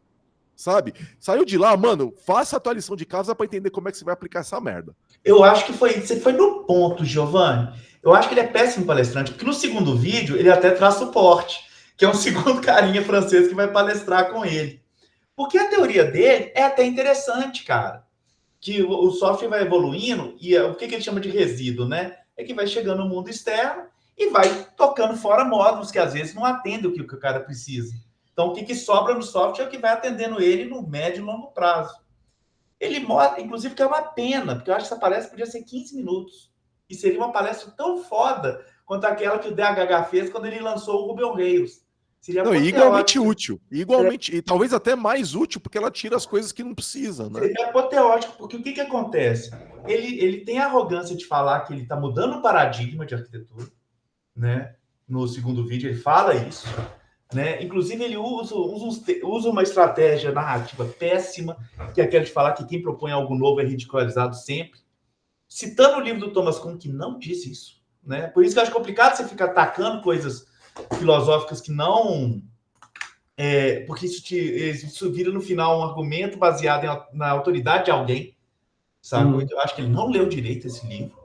sabe? Saiu de lá, mano, faça a tua lição de casa para entender como é que você vai aplicar essa merda. Eu acho que você foi no ponto, Giovanni. Eu acho que ele é péssimo palestrante, porque no segundo vídeo ele até traz suporte, que é um segundo carinha francês que vai palestrar com ele. Porque a teoria dele é até interessante, cara. Que o software vai evoluindo e o que ele chama de resíduo, né? É que vai chegando no mundo externo e vai tocando fora módulos que às vezes não atendem o que o cara precisa. Então, o que sobra no software é o que vai atendendo ele no médio e longo prazo. Ele mostra, inclusive, que é uma pena, porque eu acho que essa palestra podia ser 15 minutos. E seria uma palestra tão foda quanto aquela que o DHH fez quando ele lançou o Ruby on Rails. Não, igualmente útil. Igualmente, e talvez até mais útil, porque ela tira as coisas que não precisa, né? Seria apoteótico, porque o que acontece? Ele tem a arrogância de falar que ele está mudando o paradigma de arquitetura, né? No segundo vídeo ele fala isso, né? Inclusive ele usa uma estratégia narrativa péssima, que é aquela de falar que quem propõe algo novo é ridicularizado sempre, citando o livro do Thomas Kuhn, que não diz isso, né? Por isso que eu acho complicado você ficar atacando coisas filosóficas que não... porque isso vira no final um argumento baseado na autoridade de alguém, sabe? Eu acho que ele não leu direito esse livro.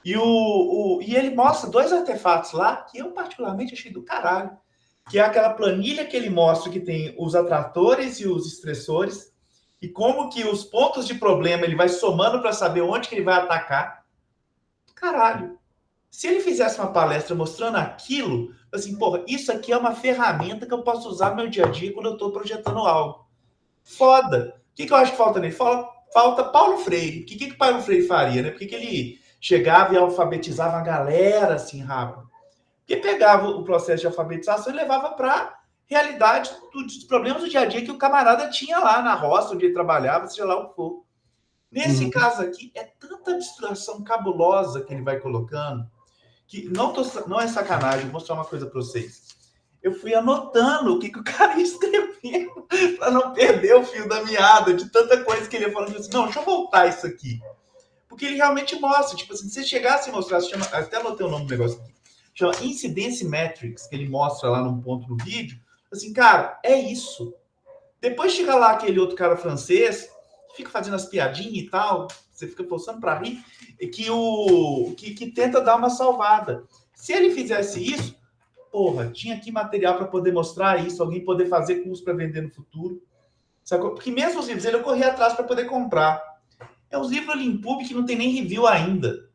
E ele mostra 2 artefatos lá que eu particularmente achei do caralho, que é aquela planilha que ele mostra que tem os atratores e os estressores e como que os pontos de problema ele vai somando para saber onde que ele vai atacar. Caralho. Se ele fizesse uma palestra mostrando aquilo, assim, porra, isso aqui é uma ferramenta que eu posso usar no meu dia a dia quando eu estou projetando algo. Foda. O que eu acho que falta nele? Falta Paulo Freire. O que Paulo Freire faria, né? Por que ele chegava e alfabetizava a galera assim rápido? Porque pegava o processo de alfabetização e levava para a realidade dos problemas do dia a dia que o camarada tinha lá na roça, onde ele trabalhava, seja lá o que for. Nesse caso aqui, é tanta distração cabulosa que ele vai colocando, que não é sacanagem. Vou mostrar uma coisa para vocês. Eu fui anotando o que o cara ia escrevendo para não perder o fio da meada de tanta coisa que ele ia falando assim, não, deixa eu voltar isso aqui. Porque ele realmente mostra, tipo assim, se você chegasse e mostrasse, até anotei o nome do negócio aqui, chama Incidence Metrics, que ele mostra lá num ponto no vídeo, assim, cara, é isso. Depois chega lá aquele outro cara francês, que fica fazendo as piadinhas e tal, você fica forçando para rir, que tenta dar uma salvada. Se ele fizesse isso, porra, tinha aqui material para poder mostrar isso, alguém poder fazer curso para vender no futuro. Sacou? Porque mesmo os livros dele eu corri atrás para poder comprar. É uns livros Limpub que não tem nem review ainda.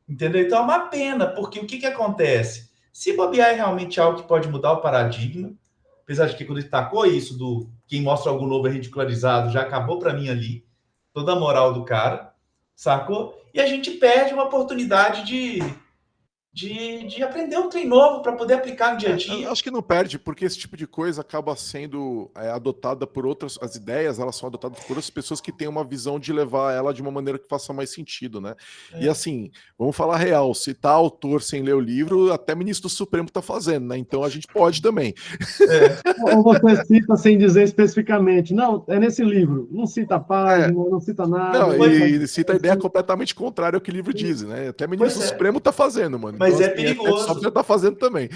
Entendeu? Então é uma pena, porque o que acontece? Se bobear é realmente algo que pode mudar o paradigma, apesar de que quando ele tacou isso do quem mostra algo novo é ridicularizado, já acabou para mim ali toda a moral do cara, sacou? E a gente perde uma oportunidade de aprender um trem novo para poder aplicar no dia a dia. Acho que não perde, porque esse tipo de coisa acaba sendo adotada por outras, as ideias, elas são adotadas por outras pessoas que têm uma visão de levar ela de uma maneira que faça mais sentido, né? E assim, vamos falar real, citar autor sem ler o livro, até ministro do Supremo tá fazendo, né? Então a gente pode também. Ou você cita sem dizer especificamente, não, é nesse livro, não cita a página, não cita nada. Não, e cita a ideia completamente contrária ao que o livro diz, né? Até ministro do Supremo tá fazendo, mano. Mas então, é perigoso. O software tá fazendo também.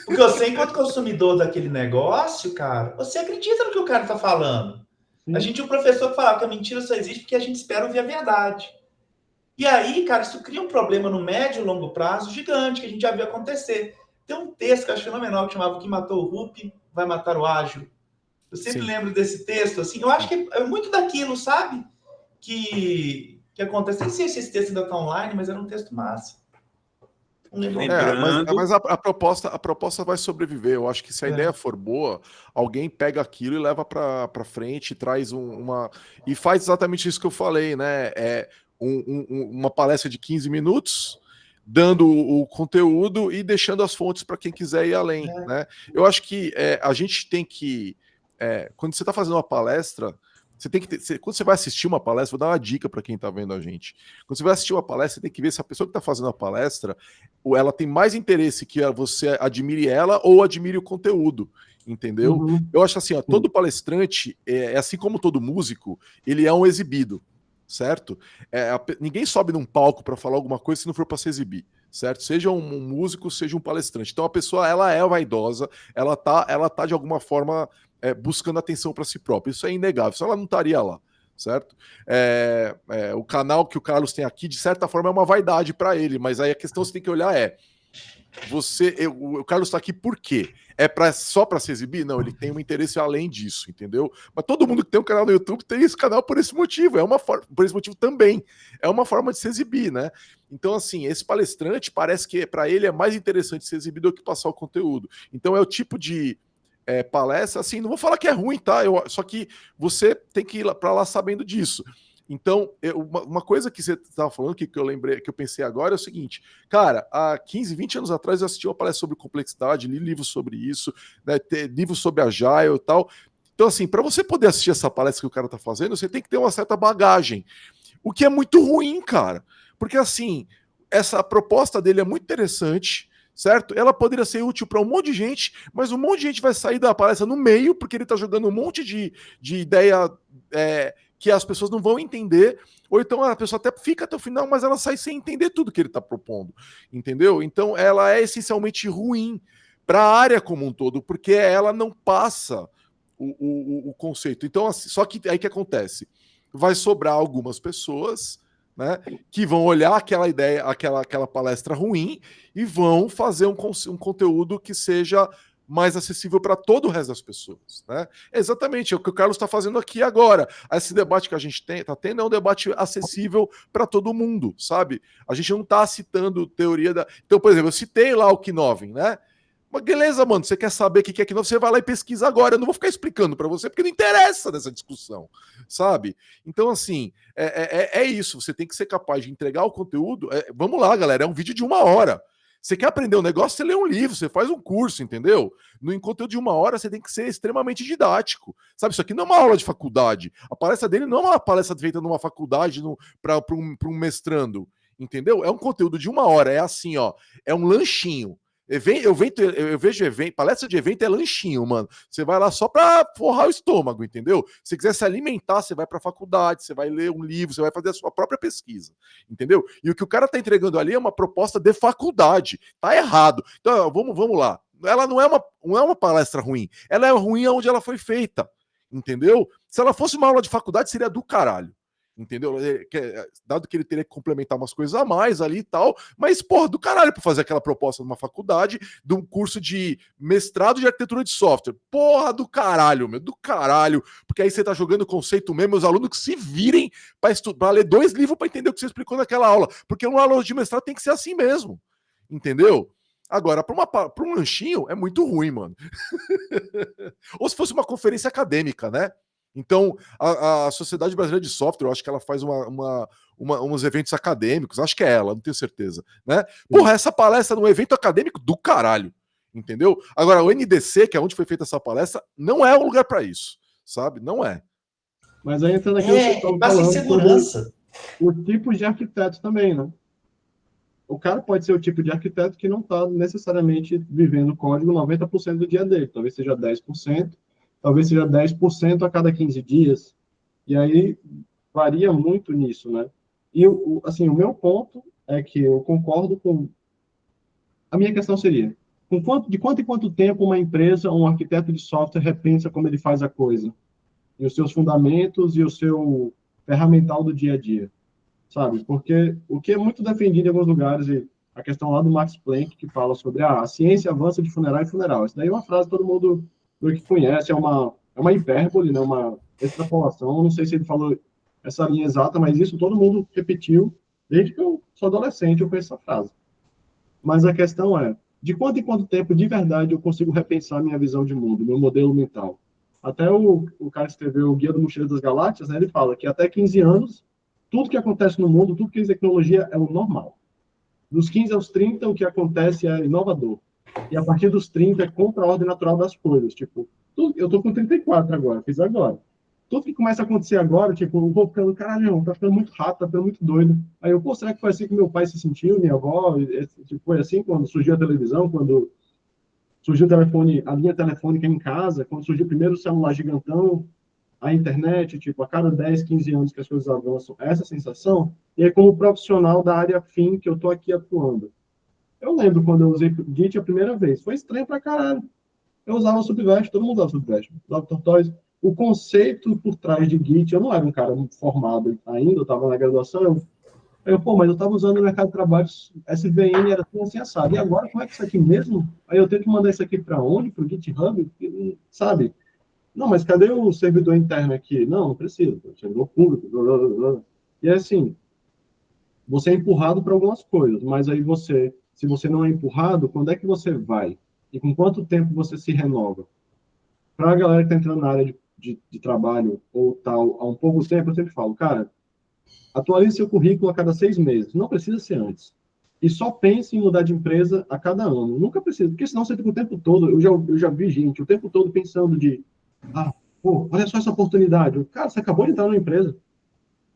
Porque eu sei, enquanto consumidor daquele negócio, cara, você acredita no que o cara tá falando. A gente tinha um professor que falava que a mentira só existe porque a gente espera ouvir a verdade. E aí, cara, isso cria um problema no médio e longo prazo gigante, que a gente já viu acontecer. Tem um texto que eu acho fenomenal, que chamava Quem Matou o Rupi vai matar o ágil. Eu sempre Sim. lembro desse texto, assim, eu acho que é muito daquilo, sabe? Que acontece. Nem sei se esse texto ainda está online, mas era um texto massa. Não lembro. Mas a proposta vai sobreviver. Eu acho que se a ideia for boa, alguém pega aquilo e leva para frente, traz uma. E faz exatamente isso que eu falei, né? Uma palestra de 15 minutos, dando o conteúdo e deixando as fontes para quem quiser ir além, né? Eu acho que a gente tem que. Quando você está fazendo uma palestra. Você tem que ter, quando você vai assistir uma palestra, vou dar uma dica para quem está vendo a gente. Quando você vai assistir uma palestra, você tem que ver se a pessoa que está fazendo a palestra, ela tem mais interesse que você admire ela ou admire o conteúdo, entendeu? Uhum. Eu acho assim, ó, todo palestrante, assim como todo músico, ele é um exibido, certo? Ninguém sobe num palco para falar alguma coisa se não for para se exibir, certo? Seja um músico, seja um palestrante. Então a pessoa, ela é vaidosa, ela tá de alguma forma buscando atenção para si própria. Isso é inegável, senão ela não estaria lá, certo? O canal que o Carlos tem aqui, de certa forma, é uma vaidade para ele, mas aí a questão que você tem que olhar o Carlos está aqui por quê? Só para se exibir? Não, ele tem um interesse além disso, entendeu? Mas todo mundo que tem um canal no YouTube tem esse canal por esse motivo, por esse motivo também. É uma forma de se exibir, né? Então, assim, esse palestrante parece que para ele é mais interessante se exibir do que passar o conteúdo. Então, é o tipo de palestra, assim, não vou falar que é ruim, tá? Só que você tem que ir para lá sabendo disso. Então, uma coisa que você estava falando, que eu lembrei, que eu pensei agora, é o seguinte, cara, há 15, 20 anos atrás eu assisti uma palestra sobre complexidade, li livros sobre isso, né, livros sobre Agile e tal. Então, assim, para você poder assistir essa palestra que o cara está fazendo, você tem que ter uma certa bagagem, o que é muito ruim, cara, porque, assim, essa proposta dele é muito interessante, certo? Ela poderia ser útil para um monte de gente, mas um monte de gente vai sair da palestra no meio, porque ele está jogando um monte de ideia que as pessoas não vão entender, ou então a pessoa até fica até o final, mas ela sai sem entender tudo que ele está propondo, entendeu? Então ela é essencialmente ruim para a área como um todo, porque ela não passa o conceito. Então, assim, só que aí que acontece? Vai sobrar algumas pessoas, né, que vão olhar aquela ideia, aquela palestra ruim e vão fazer um conteúdo que seja mais acessível para todo o resto das pessoas, né? Exatamente, é o que o Carlos está fazendo aqui agora. Esse debate que a gente está tendo é um debate acessível para todo mundo, sabe? A gente não está citando teoria da... Então, por exemplo, eu citei lá o Knovin, né? Mas beleza, mano, você quer saber o que é Knovin, você vai lá e pesquisa agora. Eu não vou ficar explicando para você, porque não interessa nessa discussão, sabe? Então, assim, é isso. Você tem que ser capaz de entregar o conteúdo. Vamos lá, galera, é um vídeo de 1 hora. Você quer aprender um negócio, você lê um livro, você faz um curso, entendeu? No conteúdo de 1 hora, você tem que ser extremamente didático. Sabe, isso aqui não é uma aula de faculdade. A palestra dele não é uma palestra feita numa faculdade para um mestrando, entendeu? É um conteúdo de 1 hora, é assim, ó, é um lanchinho. Eu vejo palestra de evento é lanchinho, mano. Você vai lá só pra forrar o estômago, entendeu? Se quiser se alimentar, você vai pra faculdade, você vai ler um livro, você vai fazer a sua própria pesquisa, entendeu? E o que o cara tá entregando ali é uma proposta de faculdade. Tá errado. Então, vamos lá. Ela não é uma palestra ruim. Ela é ruim onde ela foi feita, entendeu? Se ela fosse uma aula de faculdade, seria do caralho. Entendeu? Dado que ele teria que complementar umas coisas a mais ali e tal, mas, porra, do caralho pra fazer aquela proposta numa faculdade, de um curso de mestrado de arquitetura de software. Porra, do caralho, meu, do caralho, porque aí você tá jogando conceito mesmo, os alunos que se virem pra ler 2 livros pra entender o que você explicou naquela aula, porque uma aula de mestrado tem que ser assim mesmo, entendeu? Agora, pra um lanchinho, é muito ruim, mano. Ou se fosse uma conferência acadêmica, né? Então, a Sociedade Brasileira de Software, eu acho que ela faz uns eventos acadêmicos, acho que é ela, não tenho certeza, né? Porra, essa palestra num evento acadêmico do caralho, entendeu? Agora, o NDC, que é onde foi feita essa palestra, não é o lugar para isso, sabe? Não é. Mas aí entrando aqui, vocês estão passa falando insegurança. o tipo de arquiteto também, né? O cara pode ser o tipo de arquiteto que não está necessariamente vivendo código 90% do dia dele, talvez seja 10%, talvez seja 10% a cada 15 dias, e aí varia muito nisso, né? E, assim, o meu ponto é que eu concordo com... A minha questão seria, de quanto em quanto tempo uma empresa, um arquiteto de software repensa como ele faz a coisa? E os seus fundamentos e o seu ferramental do dia a dia? sabe? Porque o que é muito defendido em alguns lugares, e a questão lá do Max Planck, que fala sobre a ciência avança de funeral em funeral. Isso daí é uma frase que todo mundo meio que conhece, é uma hipérbole, né? Uma extrapolação. Não sei se ele falou essa linha exata, mas isso todo mundo repetiu desde que eu sou adolescente, eu conheço essa frase. Mas a questão é, de quanto em quanto tempo, de verdade, eu consigo repensar minha visão de mundo, meu modelo mental? Até o cara que escreveu o Guia do Mochileiro das Galáxias, né, ele fala que até 15 anos, tudo que acontece no mundo, tudo que é tecnologia é o normal. Dos 15 aos 30, o que acontece é inovador. E a partir dos 30, é contra a ordem natural das coisas. Tipo, eu tô com 34 agora, fiz agora. Tudo que começa a acontecer agora, tipo, eu vou ficando, caralho, tá ficando muito rápido, tá ficando muito doido. Aí eu, pô, será que foi assim que meu pai se sentiu, minha avó? Tipo, foi assim quando surgiu a televisão, quando surgiu o telefone, a linha telefônica em casa, quando surgiu o primeiro celular gigantão, a internet, tipo, a cada 10, 15 anos que as coisas avançam, essa sensação, e aí como profissional da área fim que eu tô aqui atuando. Eu lembro quando eu usei Git a primeira vez, foi estranho pra caralho. Eu usava Subverse, todo mundo usava Subverse, usava Tortoise. O conceito por trás de Git, eu não era um cara formado ainda, eu estava na graduação, pô, mas eu estava usando no mercado de trabalho, SVN era assim, assim, assado. E agora, como é que isso aqui mesmo? Aí eu tenho que mandar isso aqui para onde? Para o GitHub? Sabe? Não, mas cadê o servidor interno aqui? Não, não precisa, servidor público. Blá, blá, blá. E é assim, você é empurrado para algumas coisas, mas aí você, se você não é empurrado, quando é que você vai? E com quanto tempo você se renova? Para a galera que está entrando na área de trabalho ou tal há um pouco tempo, eu sempre falo, cara, atualize seu currículo a cada 6 meses. Não precisa ser antes. E só pense em mudar de empresa a cada ano. Nunca precisa, porque senão você fica o tempo todo. Eu já vi gente o tempo todo pensando de, pô, olha só essa oportunidade. Cara, você acabou de entrar numa empresa.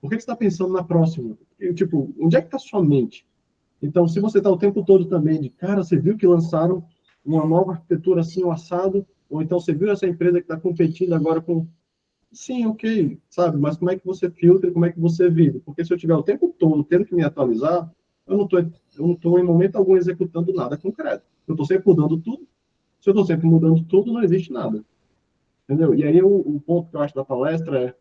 Por que você está pensando na próxima? Tipo, onde é que está sua mente? Então, se você está o tempo todo também de, cara, você viu que lançaram uma nova arquitetura assim, o assado, ou então você viu essa empresa que está competindo agora com. Sim, ok, sabe? Mas como é que você filtra e como é que você vive? Porque se eu tiver o tempo todo tendo que me atualizar, eu não tô em momento algum executando nada concreto. Eu estou sempre mudando tudo. Se eu estou sempre mudando tudo, não existe nada. Entendeu? E aí o ponto que eu acho da palestra é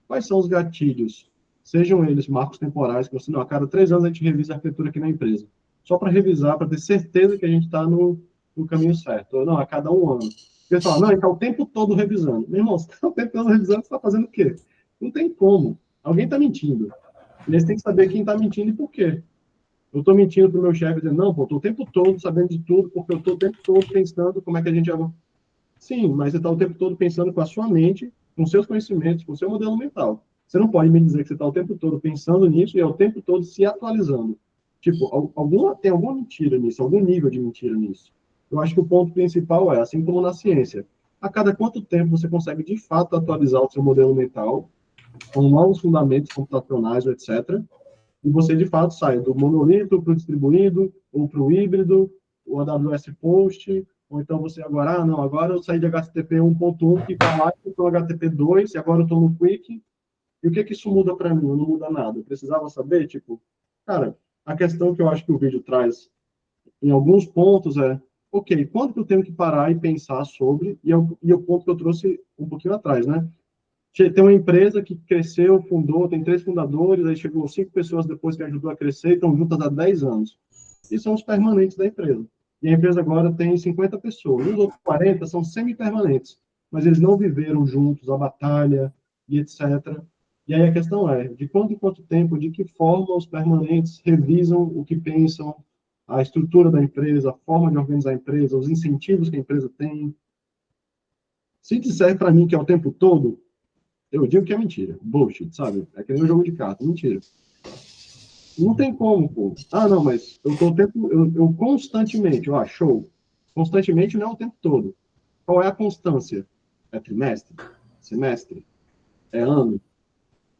quais são os gatilhos? Sejam eles marcos temporais, que você, não, a cada 3 anos a gente revisa a arquitetura aqui na empresa. Só para revisar, para ter certeza que a gente está no caminho certo. Ou não, a cada um ano. Porque fala, não, ele está o tempo todo revisando. Meu irmão, você está o tempo todo revisando, você está fazendo o quê? Não tem como. Alguém está mentindo. E eles têm que saber quem está mentindo e por quê. Eu estou mentindo para o meu chefe, dizendo, não, pô, estou o tempo todo sabendo de tudo, porque eu estou o tempo todo pensando como é que a gente... Sim, mas você está o tempo todo pensando com a sua mente, com seus conhecimentos, com o seu modelo mental. Você não pode me dizer que você está o tempo todo pensando nisso e é o tempo todo se atualizando. Tipo, tem alguma mentira nisso, algum nível de mentira nisso. Eu acho que o ponto principal é, assim como na ciência, a cada quanto tempo você consegue de fato atualizar o seu modelo mental com novos fundamentos computacionais, etc. E você de fato sai do monolito para o distribuído, ou para o híbrido, o AWS Post, ou então você agora, não, agora eu saí de HTTP 1.1 que está lá, eu estou HTTP 2 e agora eu estou no Quick. E o que isso muda para mim? Não muda nada. Eu precisava saber, tipo, cara, a questão que eu acho que o vídeo traz em alguns pontos é, ok, quanto que eu tenho que parar e pensar sobre, e o ponto que eu trouxe um pouquinho atrás, né? Tem uma empresa que cresceu, fundou, tem 3 fundadores, aí chegou 5 pessoas depois que ajudou a crescer, estão juntas há 10 anos. E são os permanentes da empresa. E a empresa agora tem 50 pessoas. Os outros 40 são semi-permanentes, mas eles não viveram juntos a batalha e etc. E aí a questão é, de quanto em quanto tempo, de que forma os permanentes revisam o que pensam, a estrutura da empresa, a forma de organizar a empresa, os incentivos que a empresa tem. Se disser para mim que é o tempo todo, eu digo que é mentira. Bullshit, sabe? É que nem um jogo de cartas. Mentira. Não tem como, pô. Ah, não, mas eu tô o tempo... Eu constantemente... Show. Constantemente não é o tempo todo. Qual é a constância? É trimestre? Semestre? É ano?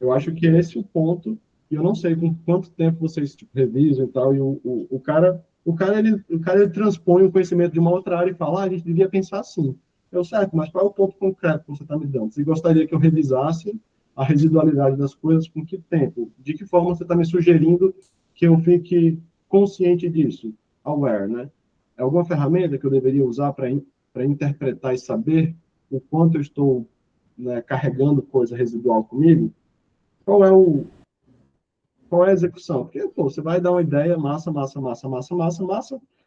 Eu acho que esse é o ponto. E eu não sei com quanto tempo vocês tipo, revisam e tal. E o cara... ele transpõe o conhecimento de uma outra área e fala, a gente devia pensar assim. Eu, certo, mas qual é o ponto concreto que você está me dando? Você gostaria que eu revisasse a residualidade das coisas com que tempo? De que forma você está me sugerindo que eu fique consciente disso? Aware, né? É alguma ferramenta que eu deveria usar para interpretar e saber o quanto eu estou, né, carregando coisa residual comigo? Qual é qual é a execução? Porque, pô, você vai dar uma ideia, massa,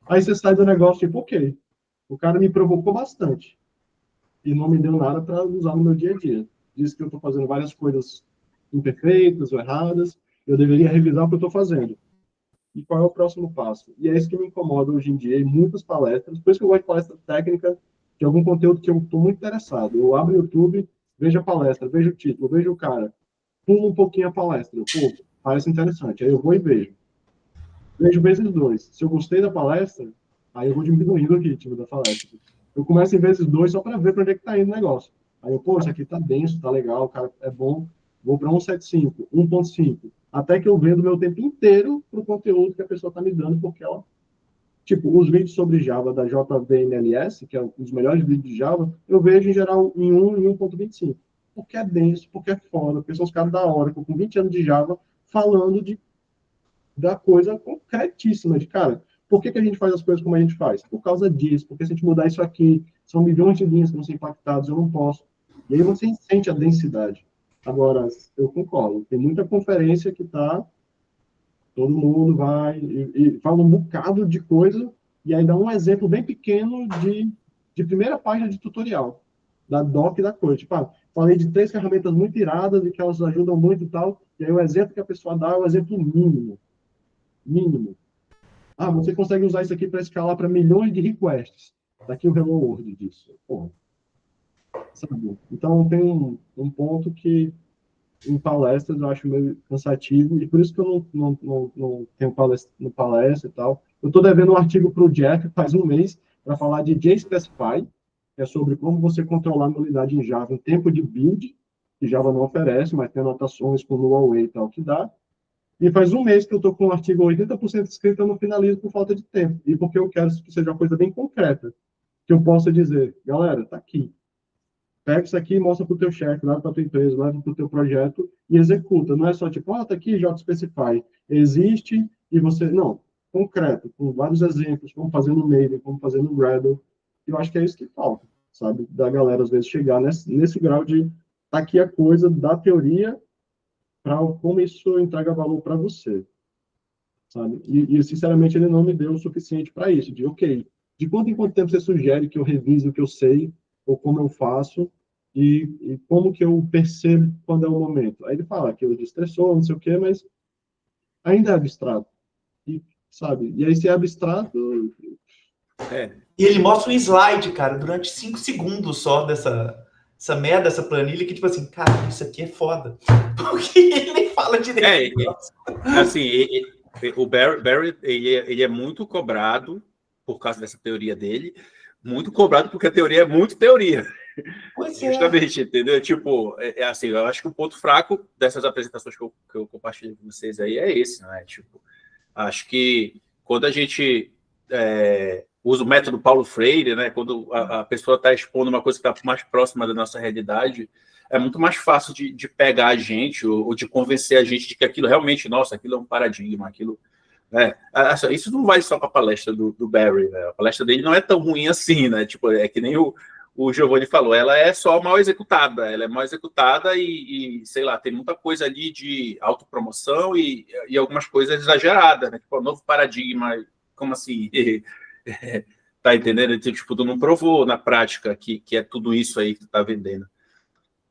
aí você sai do negócio tipo, ok, o cara me provocou bastante e não me deu nada para usar no meu dia a dia. Diz que eu estou fazendo várias coisas imperfeitas ou erradas, eu deveria revisar o que eu estou fazendo. E qual é o próximo passo? E é isso que me incomoda hoje em dia em muitas palestras, por isso que eu gosto de palestra técnica, de algum conteúdo que eu estou muito interessado. Eu abro o YouTube, vejo a palestra, vejo o título, vejo o cara, pulo um pouquinho a palestra, pô, parece interessante, aí eu vou e vejo. Vejo vezes 2. Se eu gostei da palestra, aí eu vou diminuindo o ritmo da palestra. Eu começo em vezes 2 só para ver para onde é que está indo o negócio. Aí eu, pô, isso aqui tá denso, tá legal, o cara é bom, vou para 1.75, 1.5, até que eu vendo meu tempo inteiro pro conteúdo que a pessoa tá me dando, porque ela, tipo, os vídeos sobre Java da JVMLS, que é um dos melhores vídeos de Java, eu vejo em geral em 1 e 1.25. Porque é denso, porque é foda, porque são os caras da hora, com 20 anos de Java, falando da coisa concretíssima, de cara, por que a gente faz as coisas como a gente faz? Por causa disso, porque se a gente mudar isso aqui, são milhões de linhas que vão ser impactadas, eu não posso. E aí você sente a densidade. Agora, eu concordo, tem muita conferência que tá, todo mundo vai e fala um bocado de coisa, e aí dá um exemplo bem pequeno de primeira página de tutorial, da doc da coisa. Tipo, falei de 3 ferramentas muito iradas e que elas ajudam muito e tal, e aí o exemplo que a pessoa dá é o exemplo mínimo. Você consegue usar isso aqui para escalar para milhões de requests. Daqui o Hello World disso. Pô, sabe? Então, tem um ponto que em palestras eu acho meio cansativo, e por isso que eu não tenho palestra e tal. Eu estou devendo um artigo para o Jeff faz um mês para falar de JSpecify, que é sobre como você controlar a unidade em Java em tempo de build, que Java não oferece, mas tem anotações como o await e tal que dá. E faz um mês que eu estou com o artigo 80% escrito, eu não finalizo por falta de tempo. E porque eu quero que seja uma coisa bem concreta. Que eu possa dizer, galera, tá aqui. Pega isso aqui e mostra para o teu chefe, leva para a tua empresa, leva para o teu projeto e executa. Não é só tipo, tá aqui, JSpecify. Existe e você... Não, concreto, com vários exemplos, como fazer no Maven, como fazer no Gradle. Eu acho que é isso que falta, sabe? Da galera, às vezes, chegar nesse grau de tá aqui a coisa da teoria para como isso entrega valor para você, sabe? E, sinceramente, ele não me deu o suficiente para isso, de, ok, de quanto em quanto tempo você sugere que eu revise o que eu sei, ou como eu faço, e como que eu percebo quando é o momento. Aí ele fala que eu destressou, não sei o quê, mas ainda é abstrato. E, sabe? E aí, se é abstrato... E ele mostra um slide, cara, durante 5 segundos só dessa merda, dessa planilha, que tipo assim, cara, isso aqui é foda. Porque ele nem fala direito. Assim, o Barry ele é muito cobrado por causa dessa teoria dele, muito cobrado porque a teoria é muito teoria. Pois justamente, entendeu? Tipo, assim, eu acho que o ponto fraco dessas apresentações que eu compartilho com vocês aí é esse, né? Tipo, acho que quando a gente usa o método Paulo Freire, né? Quando a pessoa está expondo uma coisa que está mais próxima da nossa realidade, é muito mais fácil de pegar a gente ou de convencer a gente de que aquilo realmente, nossa, aquilo é um paradigma, aquilo... isso não vai só para a palestra do Barry, né? A palestra dele não é tão ruim assim, né? Tipo, é que nem o Giovanni falou, ela é só mal executada, ela é mal executada e sei lá, tem muita coisa ali de autopromoção e algumas coisas exageradas, né? Tipo, o novo paradigma, como assim? Tá entendendo? Tipo, tu não provou na prática que é tudo isso aí que tu tá vendendo.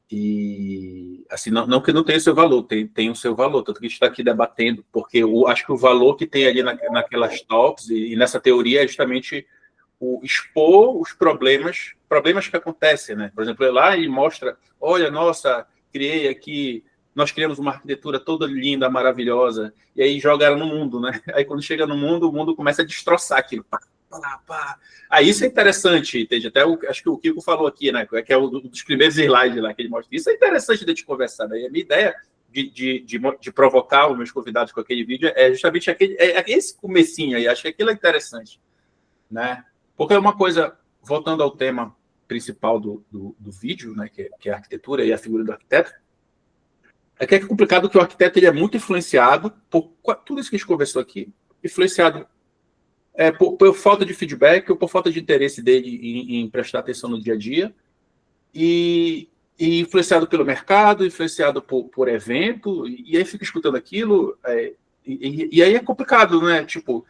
E assim, não que não tenha o seu valor, tem o seu valor, tanto que a gente está aqui debatendo, porque acho que o valor que tem ali naquelas talks e nessa teoria é justamente expor os problemas que acontecem, né? Por exemplo, lá ele mostra, olha, nossa, nós criamos uma arquitetura toda linda, maravilhosa, e aí jogaram no mundo, né? Aí quando chega no mundo, o mundo começa a destroçar aquilo, pá. Aí isso é interessante, entende? Até acho que o Kiko falou aqui, né? Que é um dos primeiros slides lá que ele mostra. Isso é interessante de a gente conversar, né? E a minha ideia de provocar os meus convidados com aquele vídeo é justamente esse comecinho aí. Acho que aquilo é interessante, né? Porque é uma coisa, voltando ao tema principal do vídeo, né? Que é a arquitetura e a figura do arquiteto, é que é complicado que o arquiteto ele é muito influenciado por tudo isso que a gente conversou aqui, influenciado por falta de feedback ou por falta de interesse dele em prestar atenção no dia a dia. E e influenciado pelo mercado, influenciado por evento, e aí fica escutando aquilo, e aí é complicado, né? Tipo,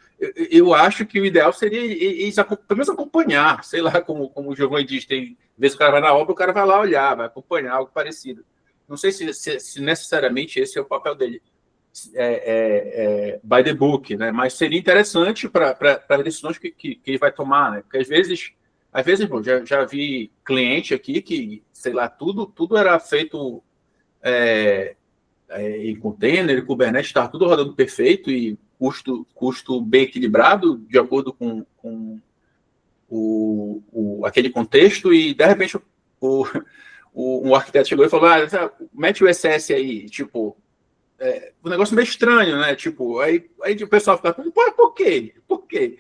eu acho que o ideal seria eles pelo menos acompanhar, sei lá, como o Giovanni diz, tem vezes o cara vai na obra, o cara vai lá olhar, vai acompanhar algo parecido. Não sei se necessariamente esse é o papel dele, by the book, né? Mas seria interessante para as decisões que ele vai tomar, né? Porque às vezes bom, já vi cliente aqui que, sei lá, tudo era feito em container, Kubernetes, estava tudo rodando perfeito e custo bem equilibrado, de acordo com aquele contexto, e de repente um arquiteto chegou e falou: mete o SS aí, tipo, um negócio meio estranho, né? Tipo, aí o pessoal fica, por quê? Por quê?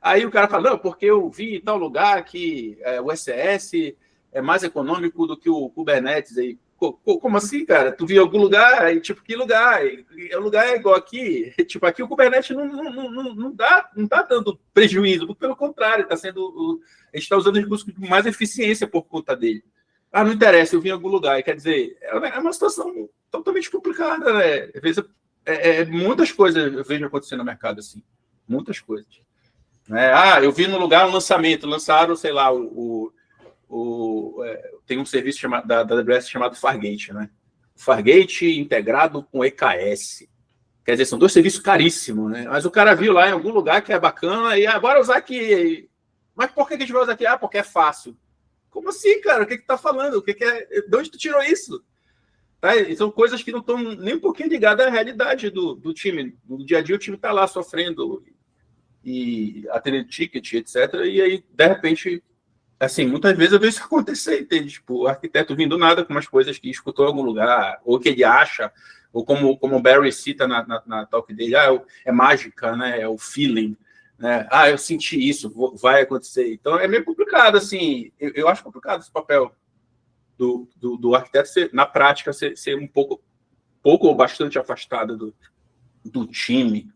Aí o cara fala, não, porque eu vi em tal lugar que o SS é mais econômico do que o Kubernetes. Aí, como assim, cara? Tu viu em algum lugar? Aí, tipo, que lugar? O lugar é igual aqui. Tipo, aqui o Kubernetes não tá dando prejuízo, pelo contrário, a gente está usando os recursos com mais eficiência por conta dele. Não interessa, eu vi em algum lugar. E, quer dizer, é uma situação totalmente complicada, né? Às vezes, muitas coisas eu vejo acontecendo no mercado, assim. Muitas coisas. Eu vi no lugar um lançamento, lançaram, sei lá, tem um serviço da AWS chamado Fargate, né? Fargate integrado com EKS. Quer dizer, são dois serviços caríssimos, né? Mas o cara viu lá em algum lugar que é bacana e bora usar aqui. Mas por que a gente vai usar aqui? Porque é fácil. Como assim, cara? O que tu tá falando? De onde tu tirou isso? Tá? São coisas que não estão nem um pouquinho ligadas à realidade do time. No dia a dia o time está lá sofrendo e atendendo ticket, etc. E aí, de repente, assim, muitas vezes eu vejo isso acontecer, entende? Tipo, o arquiteto vindo do nada com umas coisas que escutou em algum lugar, ou que ele acha, ou como o Barry cita na talk dele, é mágica, né? É o feeling, né? Eu senti isso, vai acontecer. Então, é meio complicado, assim, eu acho complicado esse papel do arquiteto, na prática, ser um pouco ou bastante afastado do time.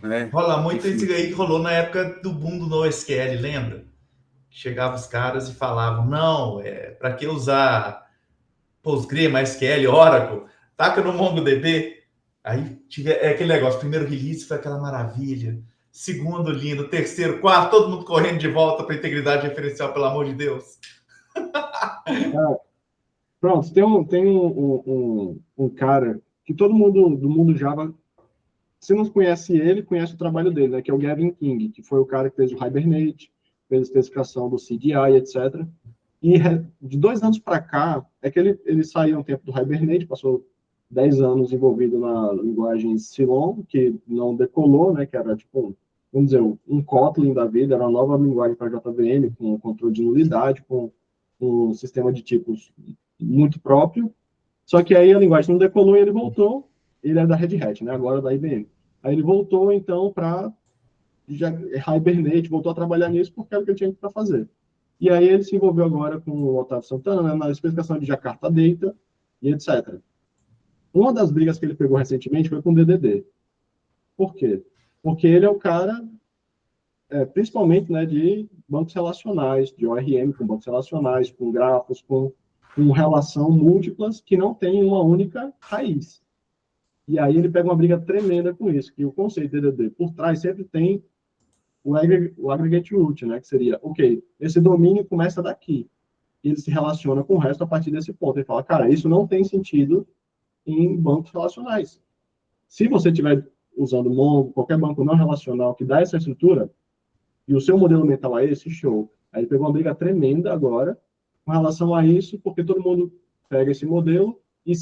Né? Rola muito isso aí que rolou na época do boom do NoSQL, lembra? Chegavam os caras e falavam, não, para que usar Postgre, MySQL, Oracle, taca no MongoDB. Aí aquele negócio, primeiro release foi aquela maravilha, segundo lindo, terceiro, quarto, todo mundo correndo de volta para integridade referencial, pelo amor de Deus. Pronto, tem um cara que todo mundo do mundo Java, se não conhece ele, conhece o trabalho dele, né, que é o Gavin King, que foi o cara que fez o Hibernate, fez a especificação do CDI, etc. E de 2 anos para cá, é que ele saiu um tempo do Hibernate, passou 10 anos envolvido na linguagem Silon, que não decolou, né, que era tipo, vamos dizer, um Kotlin da vida, era uma nova linguagem para JVM, com controle de nulidade, com um sistema de tipos muito próprio. Só que aí a linguagem não decolou e ele voltou. Ele é da Red Hat, né, agora da IBM. Aí ele voltou, então, para Hibernate, voltou a trabalhar nisso porque era o que ele tinha para fazer. E aí ele se envolveu agora com o Otávio Santana, né, na especificação de Jakarta Data e etc. Uma das brigas que ele pegou recentemente foi com o DDD. Por quê? Porque ele é o cara, principalmente, né, de bancos relacionais, de ORM com bancos relacionais, com grafos, com relação múltiplas que não tem uma única raiz. E aí ele pega uma briga tremenda com isso, que o conceito de DDD por trás sempre tem o aggregate root, né, que seria, ok, esse domínio começa daqui, e ele se relaciona com o resto a partir desse ponto. Ele fala, cara, isso não tem sentido em bancos relacionais. Se você estiver usando Mongo, qualquer banco não relacional que dá essa estrutura, e o seu modelo mental é esse, show. Aí ele pegou uma briga tremenda agora com relação a isso, porque todo mundo pega esse modelo e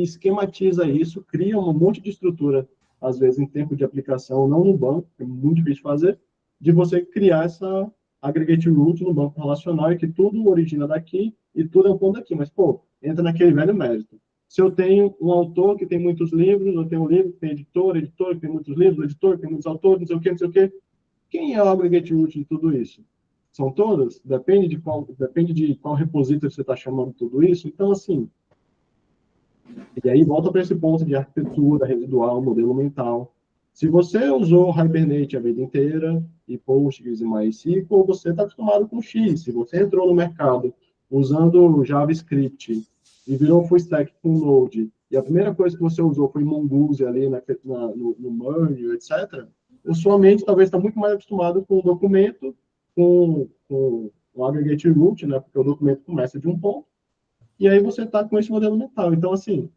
esquematiza isso, cria um monte de estrutura, às vezes em tempo de aplicação, não no banco, é muito difícil de fazer, de você criar essa aggregate root no banco relacional e que tudo origina daqui e tudo é um ponto daqui. Mas, pô, entra naquele velho mérito. Se eu tenho um autor que tem muitos livros, eu tenho um livro que tem editor que tem muitos livros, editor que tem muitos autores, não sei o quê. Quem é o aggregate root de tudo isso? São todas? Depende de qual repositório você está chamando tudo isso. Então, assim, e aí volta para esse ponto de arquitetura residual, modelo mental. Se você usou Hibernate a vida inteira, e Postgres e MySQL, você está acostumado com X. Se você entrou no mercado usando JavaScript e virou full stack com Node, e a primeira coisa que você usou foi Mongoose ali no Merge, etc., a sua mente talvez está muito mais acostumada com o documento, com o aggregate root, né, porque o documento começa de um ponto, e aí você está com esse modelo mental. Então, assim,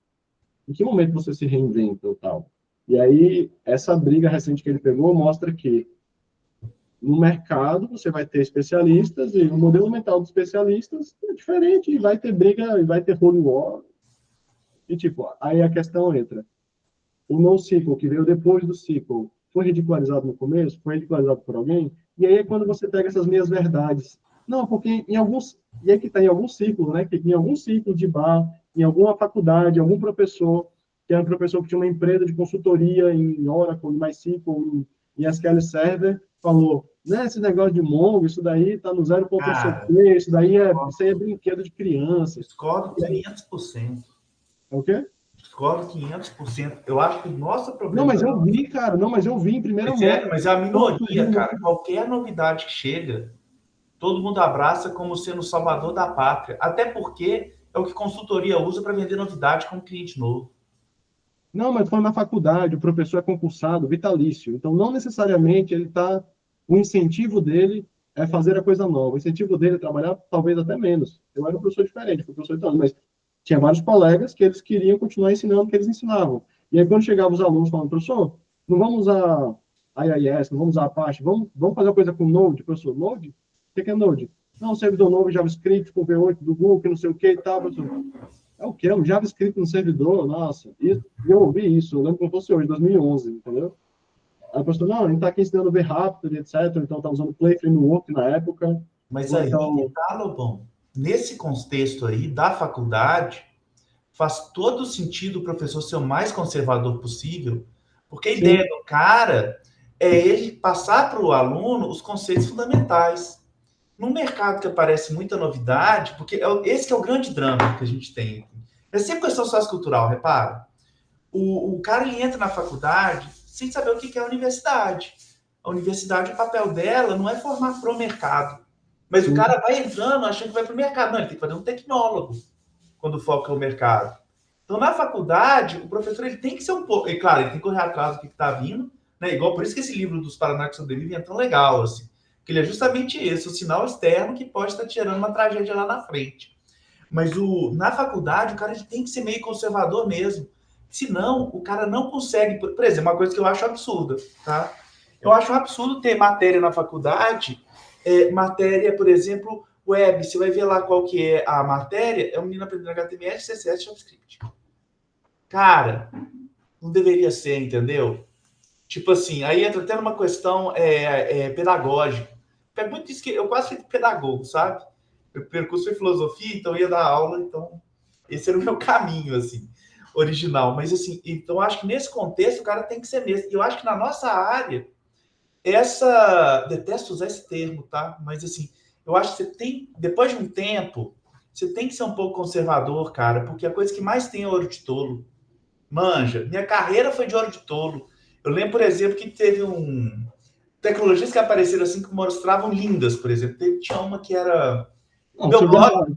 em que momento você se reinventa ou tal? E aí, essa briga recente que ele pegou mostra que no mercado você vai ter especialistas e o modelo mental dos especialistas é diferente, e vai ter briga, e vai ter holy war. E, tipo, aí a questão entra. O NoSQL, que veio depois do SQL, foi ridicularizado no começo? Foi ridicularizado por alguém? E aí é quando você pega essas meias verdades. Não, porque em alguns... E aí que está em algum ciclo, né? Que em algum ciclo de bar, em alguma faculdade, algum professor, que era um professor que tinha uma empresa de consultoria em Oracle, em MySQL, em SQL Server, falou, né, esse negócio de Mongo, isso daí está no 0.3, isso aí é brinquedo de criança. Discordo 500%. É o quê? Discordo 500%. Eu acho que o nosso problema... Não, mas eu vi, cara. Não, mas eu vi em primeira mão. Mas é a minoria, cara. Qualquer novidade que chega, todo mundo abraça como sendo o salvador da pátria. Até porque é o que consultoria usa para vender novidade como cliente novo. Não, mas foi na faculdade, o professor é concursado, vitalício. Então, não necessariamente ele está... O incentivo dele é fazer a coisa nova. O incentivo dele é trabalhar talvez até menos. Eu era um professor diferente, fui professor de mas tinha vários colegas que eles queriam continuar ensinando o que eles ensinavam. E aí, quando chegavam os alunos falando, professor, não vamos usar IIS, não vamos usar Apache, vamos fazer uma coisa com Node, professor. Node? O que é Node? Não, servidor novo, JavaScript, com V8 do Google, que não sei o que e tal, professor. É o que? Um JavaScript no servidor? Nossa. E eu ouvi isso, eu lembro como fosse hoje, 2011, entendeu? Aí o professor, não, a gente está aqui ensinando VRaptor, etc. Então, está usando Play Framework na época. Mas aí, tá, Lobão? Nesse contexto aí da faculdade, faz todo sentido o professor ser o mais conservador possível, porque a ideia do cara é ele passar para o aluno os conceitos fundamentais. No mercado que aparece muita novidade, porque esse que é o grande drama que a gente tem. É sempre questão sociocultural, repara. O cara ele entra na faculdade sem saber o que é a universidade. A universidade, o papel dela não é formar para o mercado. Mas o cara vai entrando achando que vai para o mercado. Não, ele tem que fazer um tecnólogo quando o foco é o mercado. Então, na faculdade, o professor ele tem que ser um pouco... E, claro, ele tem que correr atrás do que está vindo, né? Igual por isso que esse livro dos Paraná que sobrevivem é tão legal, assim. Que ele é justamente esse, o sinal externo que pode estar tirando uma tragédia lá na frente. Mas na faculdade, o cara ele tem que ser meio conservador mesmo. Senão, o cara não consegue... Por exemplo, uma coisa que eu acho absurda, tá? Eu acho um absurdo ter matéria na faculdade, matéria, por exemplo, web. Você vai ver lá qual que é a matéria, é um menino aprendendo HTML, CSS, JavaScript. Cara, não deveria ser, entendeu? Tipo assim, aí entra até numa questão pedagógica. Pega muito isso que eu quase fui pedagogo, sabe? Meu percurso foi filosofia, então eu ia dar aula, então esse era o meu caminho, assim, original. Mas, assim, então acho que nesse contexto o cara tem que ser mesmo. E eu acho que na nossa área, detesto usar esse termo, tá? Mas, assim, eu acho que você tem, depois de um tempo, você tem que ser um pouco conservador, cara, porque a coisa que mais tem é ouro de tolo. Manja, minha carreira foi de ouro de tolo. Eu lembro, por exemplo, que teve tecnologias que apareceram assim que mostravam lindas, por exemplo. Tinha uma que era... meu blog...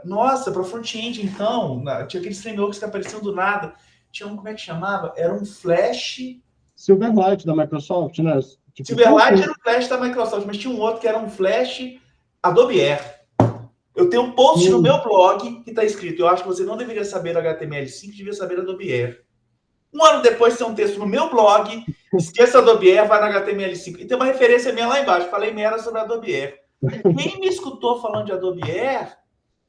Nossa, para front-end, então, tinha aqueles frameworks que apareciam do nada. Tinha como é que chamava? Era um Flash... Silverlight da Microsoft, né? Tipo, Silverlight era um Flash da Microsoft, mas tinha um outro que era um Flash Adobe Air. Eu tenho um post no meu blog que está escrito: eu acho que você não deveria saber HTML5, devia saber Adobe Air. Um ano depois tem um texto no meu blog, esqueça Adobe Air, vai no HTML5. E tem uma referência minha lá embaixo, falei merda sobre Adobe Air. Quem me escutou falando de Adobe Air,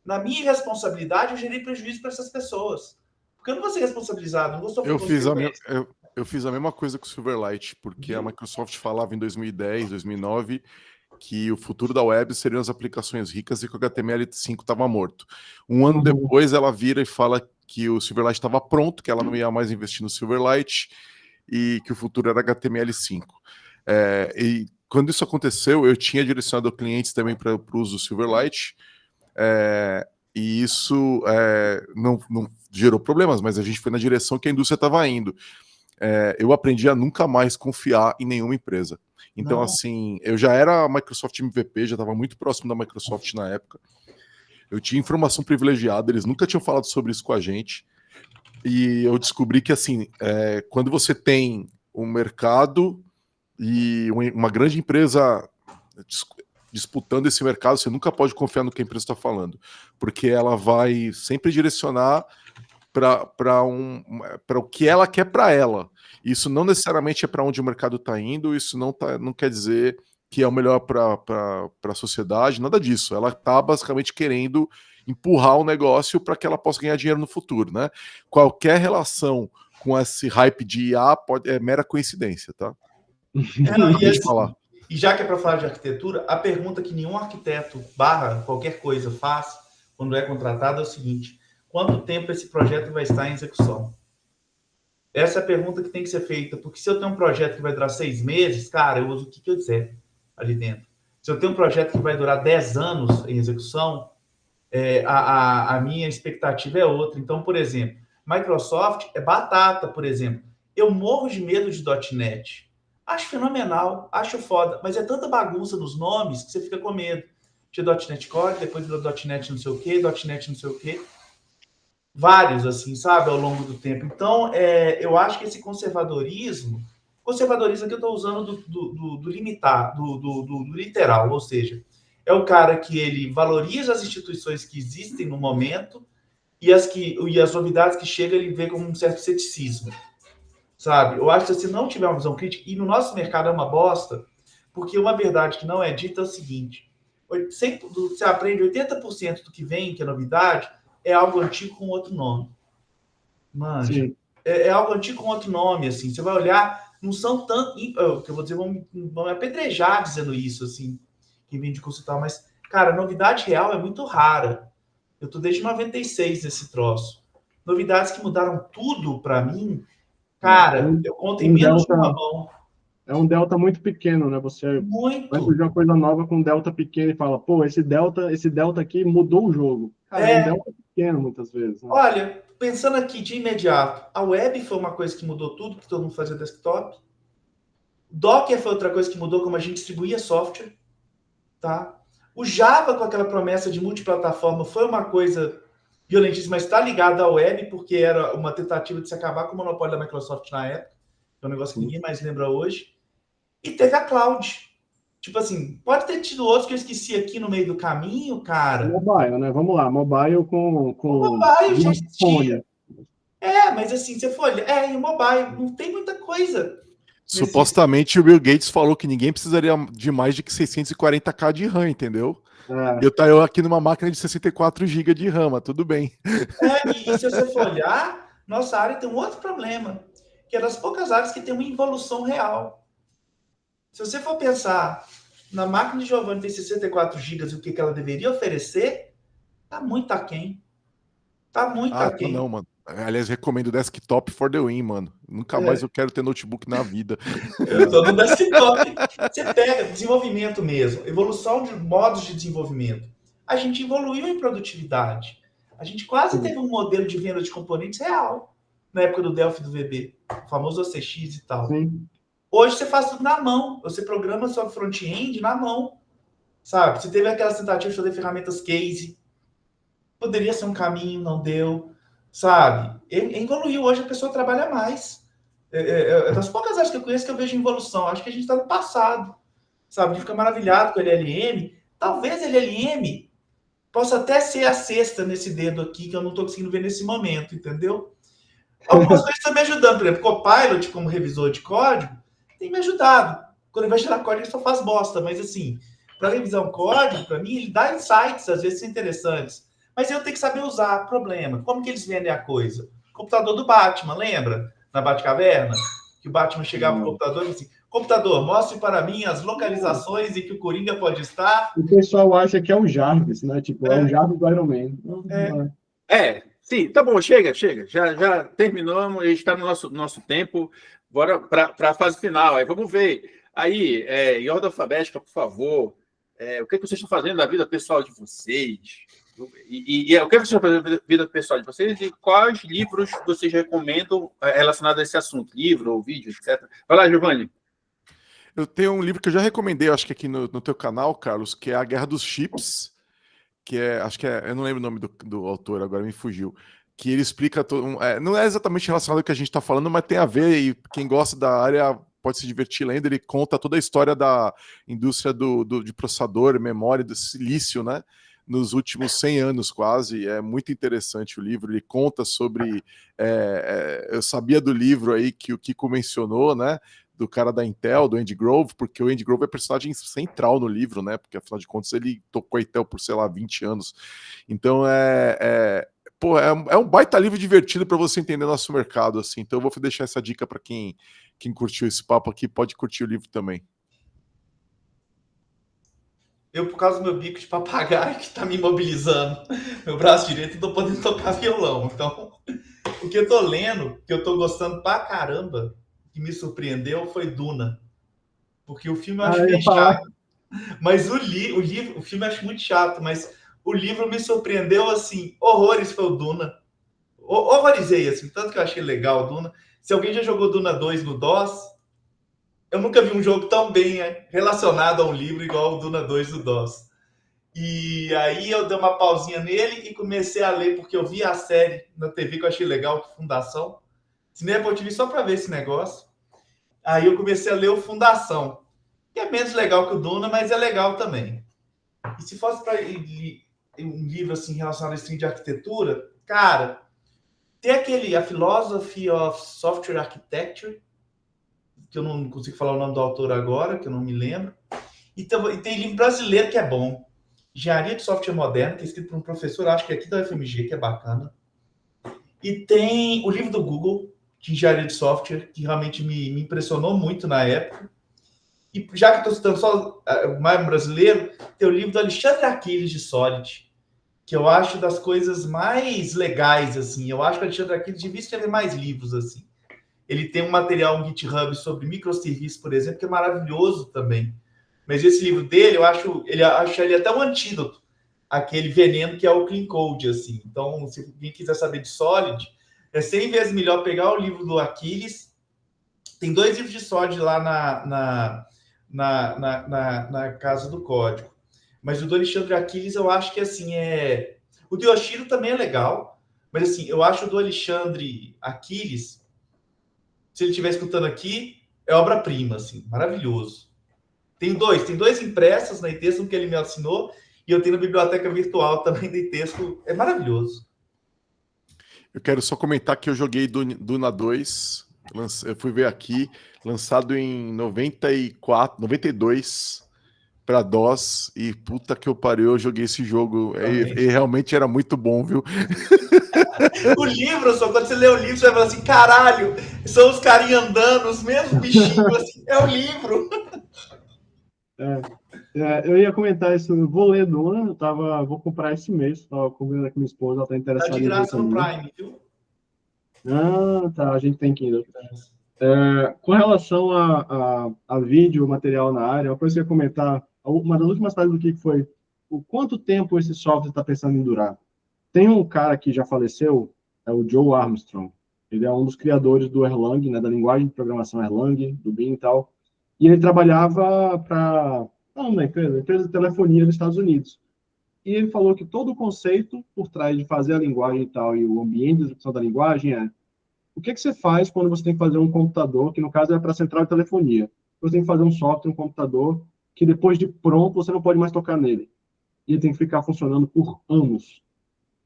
na minha irresponsabilidade, eu gerei prejuízo para essas pessoas. Porque eu não vou ser responsabilizado, não vou sofrer Eu fiz a mesma coisa com o Silverlight, porque a Microsoft falava em 2010, 2009... que o futuro da web seriam as aplicações ricas e que o HTML5 estava morto. Um ano depois, ela vira e fala que o Silverlight estava pronto, que ela não ia mais investir no Silverlight e que o futuro era HTML5. E quando isso aconteceu, eu tinha direcionado clientes também para o uso do Silverlight, e isso não gerou problemas, mas a gente foi na direção que a indústria estava indo. Eu aprendi a nunca mais confiar em nenhuma empresa. Então, assim, eu já era Microsoft MVP, já estava muito próximo da Microsoft na época. Eu tinha informação privilegiada, eles nunca tinham falado sobre isso com a gente. E eu descobri que, assim, quando você tem um mercado e uma grande empresa disputando esse mercado, você nunca pode confiar no que a empresa está falando, porque ela vai sempre direcionar para o que ela quer para ela. Isso não necessariamente é para onde o mercado está indo, isso não quer dizer que é o melhor para a sociedade, nada disso. Ela está basicamente querendo empurrar o negócio para que ela possa ganhar dinheiro no futuro, né? Qualquer relação com esse hype de IA é mera coincidência, tá? E já que é para falar de arquitetura, a pergunta que nenhum arquiteto / qualquer coisa faz quando é contratado é o seguinte: quanto tempo esse projeto vai estar em execução? Essa é a pergunta que tem que ser feita, porque se eu tenho um projeto que vai durar 6 meses, cara, eu uso o que eu quiser ali dentro. Se eu tenho um projeto que vai durar 10 anos em execução, a minha expectativa é outra. Então, por exemplo, Microsoft é batata, por exemplo. Eu morro de medo de .NET. Acho fenomenal, acho foda, mas é tanta bagunça nos nomes que você fica com medo. Tinha .NET Core, depois virou .NET não sei o quê, .NET não sei o quê. Vários, assim, sabe, ao longo do tempo. Então, eu acho que esse conservadorismo que eu estou usando do literal, ou seja, é o cara que ele valoriza as instituições que existem no momento e as novidades que chegam ele vê com um certo ceticismo, sabe? Eu acho que se você não tiver uma visão crítica, e no nosso mercado é uma bosta, porque uma verdade que não é dita é o seguinte: você aprende 80% do que vem, que é novidade, é algo antigo com outro nome. Manja. É algo antigo com outro nome, assim. Você vai olhar, não são tanto... O que eu vou dizer, vão me apedrejar dizendo isso, assim, quem vem de consultar, mas, cara, novidade real é muito rara. Eu tô desde 96 nesse troço. Novidades que mudaram tudo para mim, cara, eu conto em menos de uma mão. É um delta muito pequeno, né? Você vai surgir uma coisa nova com um delta pequeno e fala, pô, esse delta aqui mudou o jogo. Cara, é um delta pequeno muitas vezes. Né? Olha, pensando aqui de imediato, a web foi uma coisa que mudou tudo, que todo mundo fazia desktop. Docker foi outra coisa que mudou como a gente distribuía software, tá? O Java, com aquela promessa de multiplataforma, foi uma coisa violentíssima, mas está ligado à web, porque era uma tentativa de se acabar com o monopólio da Microsoft na época, que é um negócio que ninguém mais lembra hoje. E teve a cloud. Tipo assim, pode ter tido outros que eu esqueci aqui no meio do caminho, cara. Mobile, né? Vamos lá, mobile com o mobile já existia. Mas assim, você for olhar, em mobile não tem muita coisa. Supostamente o Bill Gates falou que ninguém precisaria de mais de 640k de RAM, entendeu? Eu aqui numa máquina de 64 GB de RAM, mas tudo bem. E se você for olhar, nossa área tem um outro problema, que é das poucas áreas que tem uma involução real. Se você for pensar na máquina de Giovanni tem 64 GB e o que ela deveria oferecer, tá muito aquém. Tá muito aquém. Não, mano. Aliás, recomendo Desktop for the win, mano. Nunca mais eu quero ter notebook na vida. Eu tô no desktop. Você pega desenvolvimento mesmo, evolução de modos de desenvolvimento. A gente evoluiu em produtividade. A gente quase teve um modelo de venda de componentes real na época do Delphi do VB, o famoso OCX e tal. Sim. Hoje você faz tudo na mão. Você programa sua front-end na mão. Sabe? Você teve aquela tentativa de fazer ferramentas case. Poderia ser um caminho, não deu. Sabe? Evoluiu. Hoje a pessoa trabalha mais. É das poucas áreas que eu conheço que eu vejo evolução. Acho que a gente está no passado. Sabe? A gente fica maravilhado com o LLM. Talvez LLM possa até ser a sexta nesse dedo aqui, que eu não estou conseguindo ver nesse momento, entendeu? Algumas coisas estão me ajudando. Por exemplo, Copilot, como revisor de código, tem me ajudado. Quando ele vai gerar código, ele só faz bosta. Mas, assim, para revisar um código, para mim, ele dá insights, às vezes, interessantes. Mas eu tenho que saber usar. Problema. Como que eles vendem a coisa? Computador do Batman, lembra? Na Batcaverna? Que o Batman chegava no computador e disse assim, computador, mostre para mim as localizações em que o Coringa pode estar. O pessoal acha que é o Jarvis, né? Tipo, é o Jarvis do Iron Man. Sim, tá bom, chega. Já terminamos, a gente está no nosso tempo. Bora para a fase final. Aí vamos ver. Aí, em ordem alfabética, por favor, o que vocês estão fazendo na vida pessoal de vocês? E o que vocês estão fazendo na vida pessoal de vocês? E quais livros vocês recomendam relacionados a esse assunto? Livro ou vídeo, etc. Vai lá, Giovanni. Eu tenho um livro que eu já recomendei, acho que aqui no teu canal, Carlos, que é A Guerra dos Chips, que é, acho que é, eu não lembro o nome do autor, agora me fugiu, que ele explica, não é exatamente relacionado ao que a gente está falando, mas tem a ver, e quem gosta da área pode se divertir lendo. Ele conta toda a história da indústria de processador, memória, do silício, né? Nos últimos 100 anos quase. É muito interessante o livro. Ele conta sobre... eu sabia do livro aí que o Kiko mencionou, né? Do cara da Intel, do Andy Grove, porque o Andy Grove é personagem central no livro, né? Porque, afinal de contas, ele tocou a Intel por, sei lá, 20 anos. Então, pô, é um baita livro divertido para você entender nosso mercado, assim. Então, eu vou deixar essa dica para quem curtiu esse papo aqui, pode curtir o livro também. Eu, por causa do meu bico de papagaio, que está me imobilizando, meu braço direito, não tô podendo tocar violão. Então, o que eu tô lendo, que eu tô gostando pra caramba, que me surpreendeu, foi Duna. Porque o filme eu acho bem chato. Mas o filme eu acho muito chato, mas o livro me surpreendeu, assim, horrores. Foi o Duna. Horrorizei, assim, tanto que eu achei legal o Duna. Se alguém já jogou Duna 2 no DOS, eu nunca vi um jogo tão bem relacionado a um livro igual o Duna 2 do DOS. E aí eu dei uma pausinha nele e comecei a ler, porque eu vi a série na TV que eu achei legal, que Fundação. Cinema eu tive só para ver esse negócio. Aí eu comecei a ler o Fundação, que é menos legal que o Duna, mas é legal também. E se fosse para um livro assim relacionado a esse de arquitetura, cara, tem aquele A Philosophy of Software Architecture, que eu não consigo falar o nome do autor agora, que eu não me lembro. E tem livro brasileiro que é bom. Engenharia de Software Moderno, que é escrito por um professor, acho que é aqui da UFMG, que é bacana. E tem o livro do Google, de Engenharia de Software, que realmente me impressionou muito na época. E já que estou citando só o mais brasileiro, tem o livro do Alexandre Aquiles, de Solid, que eu acho das coisas mais legais, assim. Eu acho que o Alexandre Aquiles devia escrever mais livros, assim. Ele tem um material, um GitHub sobre microserviços, por exemplo, que é maravilhoso também. Mas esse livro dele, eu acho ele até um antídoto àquele veneno que é o Clean Code, assim. Então, se alguém quiser saber de Solid, é 100 vezes melhor pegar o livro do Aquiles. Tem 2 livros de Solid lá na Casa do Código. Mas o do Alexandre Aquiles, eu acho que, assim, o do Yoshiro também é legal, mas, assim, eu acho o do Alexandre Aquiles, se ele estiver escutando aqui, é obra-prima, assim, maravilhoso. Tem dois impressos na Itexto, que ele me assinou, e eu tenho na biblioteca virtual também da Itexto, é maravilhoso. Eu quero só comentar que eu joguei Duna 2, eu fui ver aqui, lançado em 92 para DOS, e puta que eu pariu, eu joguei esse jogo, e realmente era muito bom, viu? O livro, só quando você lê o livro, você vai falar assim, caralho, são os carinhas andando, os mesmos bichinhos, assim, é o livro. Eu ia comentar isso, eu vou ler Duna, vou comprar esse mês, estava combinando com minha esposa, ela está interessada Tá de em ver graça no também. Prime, viu? Ah, tá, a gente tem Kindle. Com relação a vídeo, material na área, uma coisa que eu ia comentar, uma das últimas frases do que foi o quanto tempo esse software está pensando em durar. Tem um cara que já faleceu, é o Joe Armstrong. Ele é um dos criadores do Erlang, né, da linguagem de programação Erlang, do Bean e tal. E ele trabalhava para uma empresa de telefonia dos Estados Unidos. E ele falou que todo o conceito por trás de fazer a linguagem e tal, e o ambiente de execução da linguagem o que você faz quando você tem que fazer um computador, que no caso é para a central de telefonia. Você tem que fazer um software, um computador, que depois de pronto você não pode mais tocar nele. E ele tem que ficar funcionando por anos.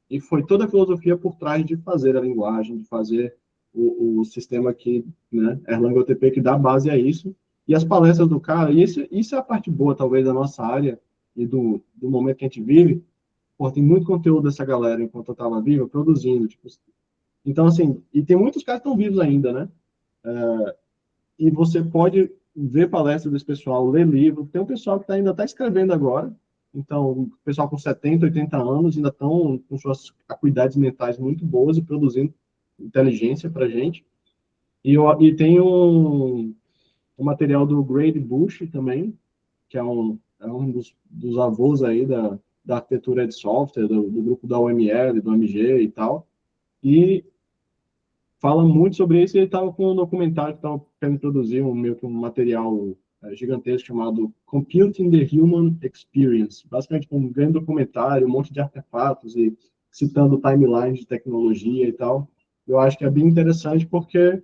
E foi toda a filosofia por trás de fazer a linguagem, de fazer o sistema que, né, Erlang OTP, que dá base a isso. E as palestras do cara, e isso é a parte boa, talvez, da nossa área e do momento que a gente vive. Pô, tem muito conteúdo dessa galera, enquanto eu estava viva, produzindo. Tipo, então, assim, e tem muitos caras que estão vivos ainda, né? E você pode ver palestras desse pessoal, ler livro. Tem um pessoal que ainda está escrevendo agora. Então, o pessoal com 70, 80 anos ainda estão com suas acuidades mentais muito boas e produzindo inteligência para a gente. E tem um material do Grady Bush também, que é um dos avós aí da arquitetura de software, do grupo da OML, do AMG e tal. E fala muito sobre isso, e ele estava com um documentário que estava querendo produzir meio que um material gigantesco chamado Computing the Human Experience. Basicamente, um grande documentário, um monte de artefatos e citando timelines de tecnologia e tal. Eu acho que é bem interessante porque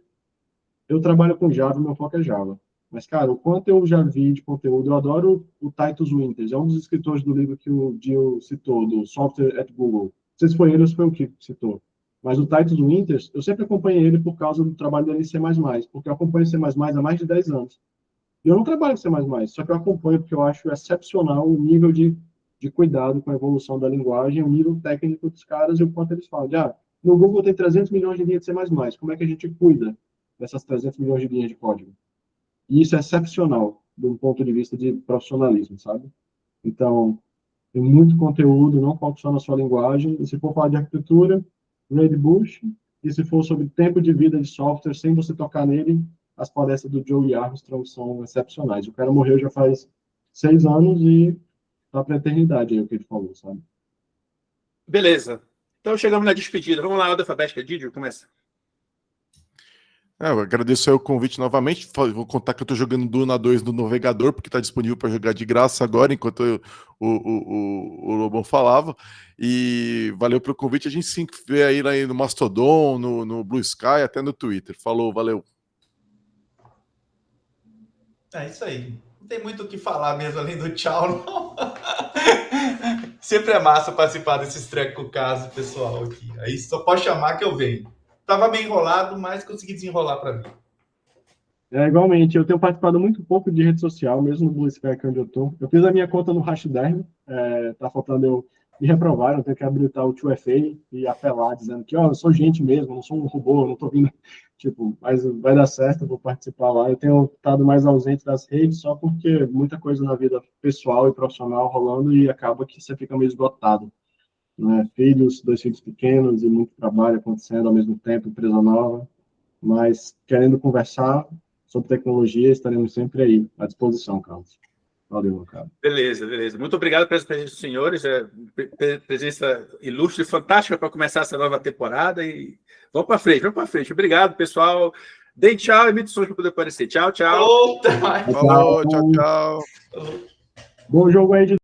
eu trabalho com Java, meu foco é Java. Mas, cara, o quanto eu já vi de conteúdo, eu adoro o Titus Winters, é um dos escritores do livro que o Gil citou, do Software at Google. Não sei se foi ele ou se foi o que citou. Mas o Titus Winters, eu sempre acompanhei ele por causa do trabalho dele em C++, porque eu acompanho C++ há mais de 10 anos. E eu não trabalho com C++, só que eu acompanho porque eu acho excepcional o nível de cuidado com a evolução da linguagem, o nível técnico dos caras e o quanto eles falam. No Google tem 300 milhões de linhas de C++, como é que a gente cuida dessas 300 milhões de linhas de código? E isso é excepcional, do ponto de vista de profissionalismo, sabe? Então, tem muito conteúdo, não foca só na sua linguagem. E se for falar de arquitetura, Red Bush. E se for sobre tempo de vida de software, sem você tocar nele, as palestras do Joey Armstrong são excepcionais. O cara morreu já faz 6 anos e tá para a eternidade, aí o que ele falou, sabe? Beleza. Então chegamos na despedida. Vamos lá, ordem alfabética. Didio, começa. Eu agradeço aí o convite novamente. Vou contar que eu estou jogando Duna 2 no navegador, porque está disponível para jogar de graça agora, enquanto o Lobão falava. E valeu pelo convite. A gente se vê aí no Mastodon, no Blue Sky, até no Twitter. Falou, valeu. É isso aí. Não tem muito o que falar mesmo, além do tchau, não. Sempre é massa participar desses trecos com o caso pessoal aqui. Aí só pode chamar que eu venho. Tava meio enrolado, mas consegui desenrolar para mim. Igualmente, eu tenho participado muito pouco de rede social, mesmo no Blue Sky, onde eu tô. Eu fiz a minha conta no Hashderm, tá faltando eu me reprovar, eu tenho que habilitar o 2FA e apelar, dizendo que, eu sou gente mesmo, não sou um robô, não tô vindo, mas vai dar certo, eu vou participar lá. Eu tenho estado mais ausente das redes só porque muita coisa na vida pessoal e profissional rolando e acaba que você fica meio esgotado. Né? 2 filhos pequenos e muito trabalho acontecendo ao mesmo tempo, empresa nova, mas querendo conversar sobre tecnologia, estaremos sempre aí, à disposição, Carlos. Valeu, meu cara. Beleza, beleza. Muito obrigado pela presença dos senhores, presença ilustre, fantástica para começar essa nova temporada e vamos para frente. Obrigado, pessoal. Deem tchau e emite sons para poder aparecer. Tchau, tchau. Falou, Falou, tchau, tchau. Bom jogo aí de